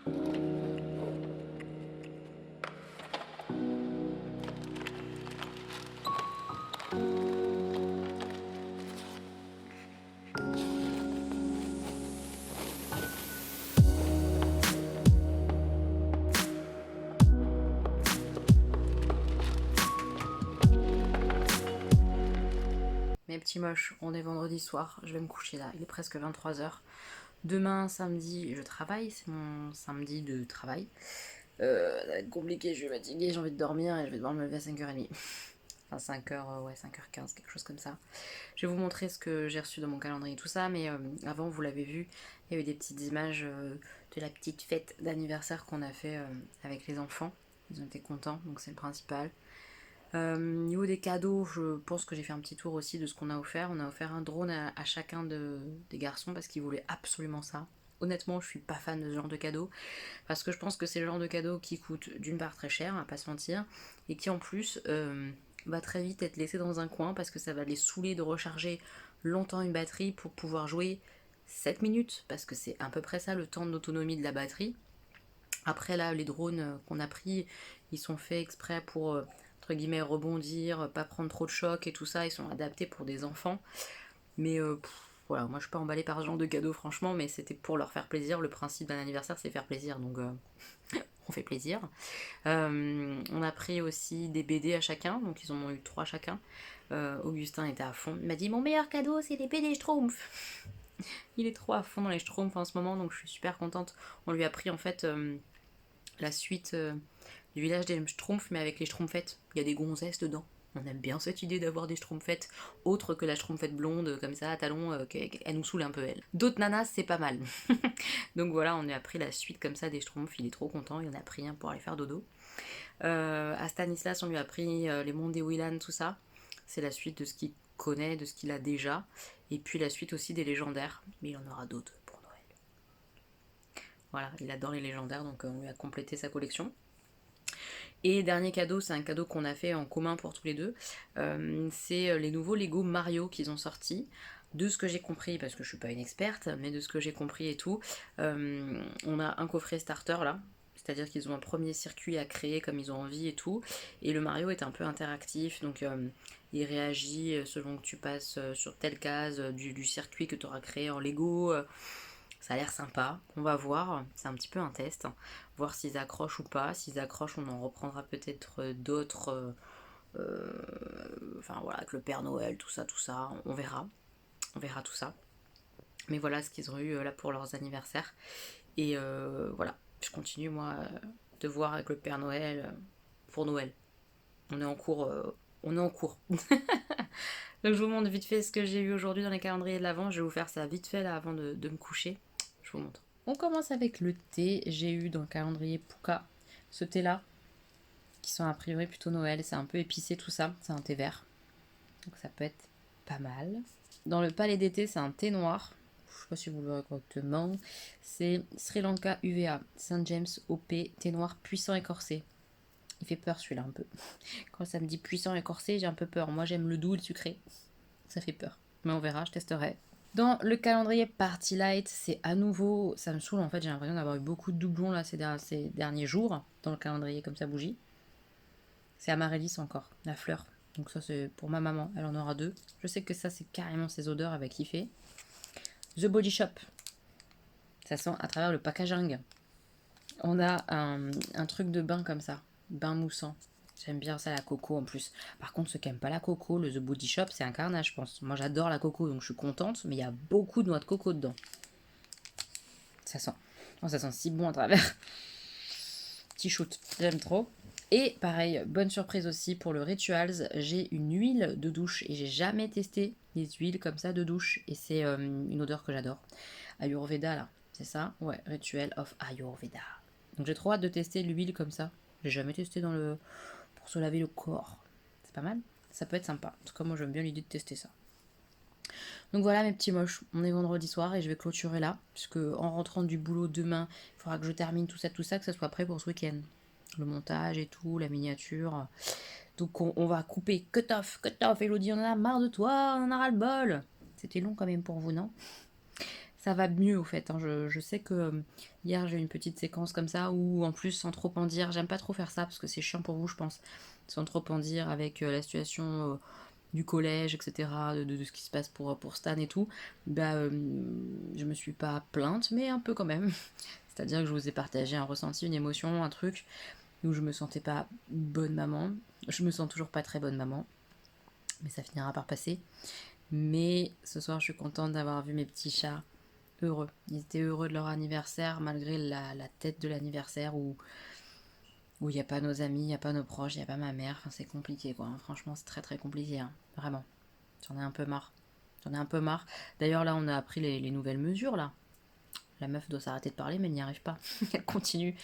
Mes petits moches, on est vendredi soir, je vais me coucher là, il est presque 23h. Demain, samedi, je travaille, c'est mon samedi de travail. Ça va être compliqué, je vais fatiguer, j'ai envie de dormir et je vais devoir me lever à 5h30. Enfin 5h, ouais 5h15, quelque chose comme ça. Je vais vous montrer ce que j'ai reçu dans mon calendrier et tout ça, mais avant vous l'avez vu, il y a eu des petites images de la petite fête d'anniversaire qu'on a fait avec les enfants. Ils ont été contents, donc c'est le principal. Niveau des cadeaux, je pense que j'ai fait un petit tour aussi de ce qu'on a offert. On a offert un drone à chacun des garçons parce qu'ils voulaient absolument ça. Honnêtement, je suis pas fan de ce genre de cadeau parce que je pense que c'est le genre de cadeau qui coûte d'une part très cher, à pas se mentir, et qui en plus va très vite être laissé dans un coin parce que ça va les saouler de recharger longtemps une batterie pour pouvoir jouer 7 minutes parce que c'est à peu près ça le temps d'autonomie de la batterie. Après là, les drones qu'on a pris, ils sont faits exprès pour entre guillemets rebondir, pas prendre trop de chocs et tout ça, ils sont adaptés pour des enfants. Mais voilà, moi je suis pas emballée par ce genre de cadeau franchement, mais c'était pour leur faire plaisir. Le principe d'un anniversaire c'est faire plaisir, donc on fait plaisir. On a pris aussi des BD à chacun, donc ils en ont eu 3 chacun. Augustin était à fond, il m'a dit mon meilleur cadeau c'est des BD Schtroumpfs. Il est trop à fond dans les Schtroumpfs en ce moment, donc je suis super contente. On lui a pris en fait la suite du village des Schtroumpfs, mais avec les Schtroumpfettes. Il y a des gonzesses dedans. On aime bien cette idée d'avoir des Schtroumpfettes autres que la Schtroumpfette blonde, comme ça, à talons, elle nous saoule un peu, elle. D'autres nanas, c'est pas mal. Donc voilà, on a pris la suite comme ça des Schtroumpfs, il est trop content, il en a pris un pour aller faire dodo. À Stanislas, on lui a pris les mondes des Willan, tout ça. C'est la suite de ce qu'il connaît, de ce qu'il a déjà. Et puis la suite aussi des légendaires, mais il en aura d'autres pour Noël. Voilà, il adore les légendaires, donc on lui a complété sa collection. Et dernier cadeau, c'est un cadeau qu'on a fait en commun pour tous les deux. C'est les nouveaux Lego Mario qu'ils ont sortis. De ce que j'ai compris, parce que je suis pas une experte, mais de ce que j'ai compris et tout, on a un coffret starter là. C'est-à-dire qu'ils ont un premier circuit à créer comme ils ont envie et tout. Et le Mario est un peu interactif, donc il réagit selon que tu passes sur telle case du circuit que tu auras créé en Lego. Ça a l'air sympa, on va voir, c'est un petit peu un test, voir s'ils accrochent ou pas. S'ils accrochent, on en reprendra peut-être d'autres, enfin voilà, avec le Père Noël, tout ça, on verra tout ça. Mais voilà ce qu'ils ont eu là pour leurs anniversaires. Et voilà, je continue moi de voir avec le Père Noël pour Noël. On est en cours, on est en cours. Donc je vous montre vite fait ce que j'ai eu aujourd'hui dans les calendriers de l'Avent. Je vais vous faire ça vite fait là avant de me coucher. Je vous montre. On commence avec le thé. J'ai eu dans le calendrier Pouka ce thé là, qui sont a priori plutôt Noël. C'est un peu épicé tout ça. C'est un thé vert. Donc ça peut être pas mal. Dans le palais d'été, c'est un thé noir. Je sais pas si vous le verrez correctement. C'est Sri Lanka UVA, Saint James OP, thé noir puissant écorsé. Il fait peur celui-là un peu. Quand ça me dit puissant écorsé, j'ai un peu peur. Moi j'aime le doux et le sucré. Ça fait peur. Mais on verra, je testerai. Dans le calendrier Party Light, c'est à nouveau, ça me saoule en fait, j'ai l'impression d'avoir eu beaucoup de doublons là ces derniers jours dans le calendrier comme ça bougie. C'est Amaryllis encore, la fleur. Donc ça c'est pour ma maman, elle en aura 2. Je sais que ça c'est carrément ses odeurs, elle va kiffer. The Body Shop, ça sent à travers le packaging. On a un truc de bain comme ça, bain moussant. J'aime bien ça, la coco en plus. Par contre, ceux qui n'aiment pas la coco, le The Body Shop, c'est un carnage, je pense. Moi, j'adore la coco, donc je suis contente, mais il y a beaucoup de noix de coco dedans. Ça sent. Oh, ça sent si bon à travers. Petit shoot, j'aime trop. Et pareil, bonne surprise aussi pour le Rituals, j'ai une huile de douche et j'ai jamais testé les huiles comme ça de douche. Et c'est une odeur que j'adore. Ayurveda là, c'est ça? Ouais, Ritual of Ayurveda. Donc j'ai trop hâte de tester l'huile comme ça. J'ai jamais testé pour se laver le corps. C'est pas mal. Ça peut être sympa. En tout cas, moi j'aime bien l'idée de tester ça. Donc voilà mes petits moches, on est vendredi soir et je vais clôturer là, puisque en rentrant du boulot demain, il faudra que je termine tout ça, que ça soit prêt pour ce week-end. Le montage et tout, la miniature. Donc on va couper, cut off, Elodie, on en a marre de toi, on en a ras le bol. C'était long quand même pour vous, non? ça va mieux au fait. Hein. Je sais que hier j'ai eu une petite séquence comme ça où en plus sans trop en dire, j'aime pas trop faire ça parce que c'est chiant pour vous je pense, sans trop en dire avec la situation du collège, etc., de ce qui se passe pour Stan et tout, bah je me suis pas plainte mais un peu quand même. C'est-à-dire que je vous ai partagé un ressenti, une émotion, un truc où je me sentais pas bonne maman. Je me sens toujours pas très bonne maman, mais ça finira par passer. Mais ce soir, je suis contente d'avoir vu mes petits chats heureux. Ils étaient heureux de leur anniversaire, malgré la tête de l'anniversaire où il n'y a pas nos amis, il n'y a pas nos proches, il n'y a pas ma mère. Enfin, c'est compliqué, quoi. Franchement, c'est très très compliqué, hein. Vraiment. J'en ai un peu marre. J'en ai un peu marre. D'ailleurs, là, on a appris les nouvelles mesures, là. La meuf doit s'arrêter de parler, mais elle n'y arrive pas. Elle continue.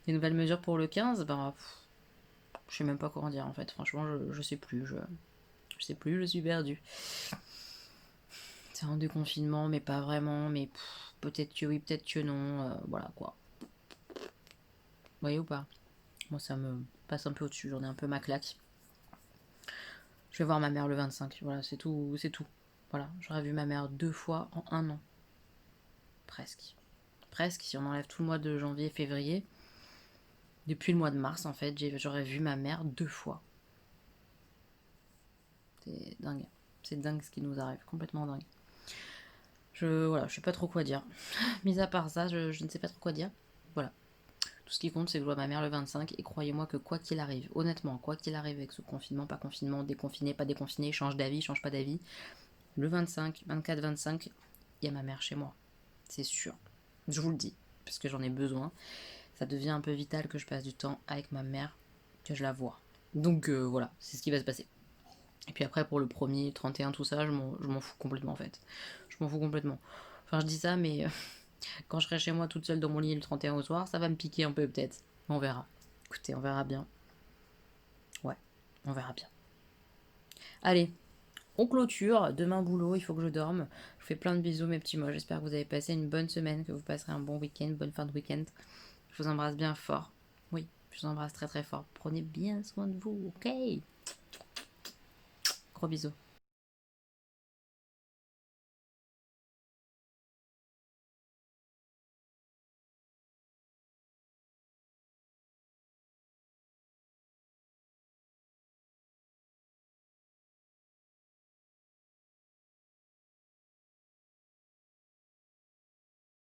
Les nouvelles mesures pour le 15, ben, je sais même pas comment dire, en fait. Franchement, je sais plus. Je sais plus, je suis perdue. C'est un déconfinement, mais pas vraiment. Mais peut-être que oui, peut-être que non. Voilà, quoi. Vous voyez ou pas? Moi, ça me passe un peu au-dessus. J'en ai un peu ma claque. Je vais voir ma mère le 25. Voilà, c'est tout. C'est tout. Voilà, j'aurais vu ma mère 2 fois en 1 an. Presque. Presque, si on enlève tout le mois de janvier et février. Depuis le mois de mars, en fait, j'aurais vu ma mère 2 fois. C'est dingue. C'est dingue ce qui nous arrive. Complètement dingue. Voilà, je sais pas trop quoi dire. Mis à part ça, je ne sais pas trop quoi dire. Voilà. Tout ce qui compte, c'est que je vois ma mère le 25 et croyez-moi que quoi qu'il arrive, honnêtement, quoi qu'il arrive avec ce confinement, pas confinement, déconfiné, pas déconfiné, change d'avis, change pas d'avis, le 25, 24, 25, il y a ma mère chez moi. C'est sûr. Je vous le dis, parce que j'en ai besoin. Ça devient un peu vital que je passe du temps avec ma mère, que je la vois. Donc voilà, c'est ce qui va se passer. Et puis après, pour le premier, 31, tout ça, je m'en fous complètement en fait. Je m'en fous complètement. Enfin, je dis ça, mais quand je serai chez moi toute seule dans mon lit le 31 au soir, ça va me piquer un peu peut-être. On verra. Écoutez, on verra bien. Ouais, on verra bien. Allez, on clôture. Demain boulot, il faut que je dorme. Je vous fais plein de bisous mes petits mots. J'espère que vous avez passé une bonne semaine, que vous passerez un bon week-end, bonne fin de week-end. Je vous embrasse bien fort. Oui, je vous embrasse très très fort. Prenez bien soin de vous, ok? Gros bisous.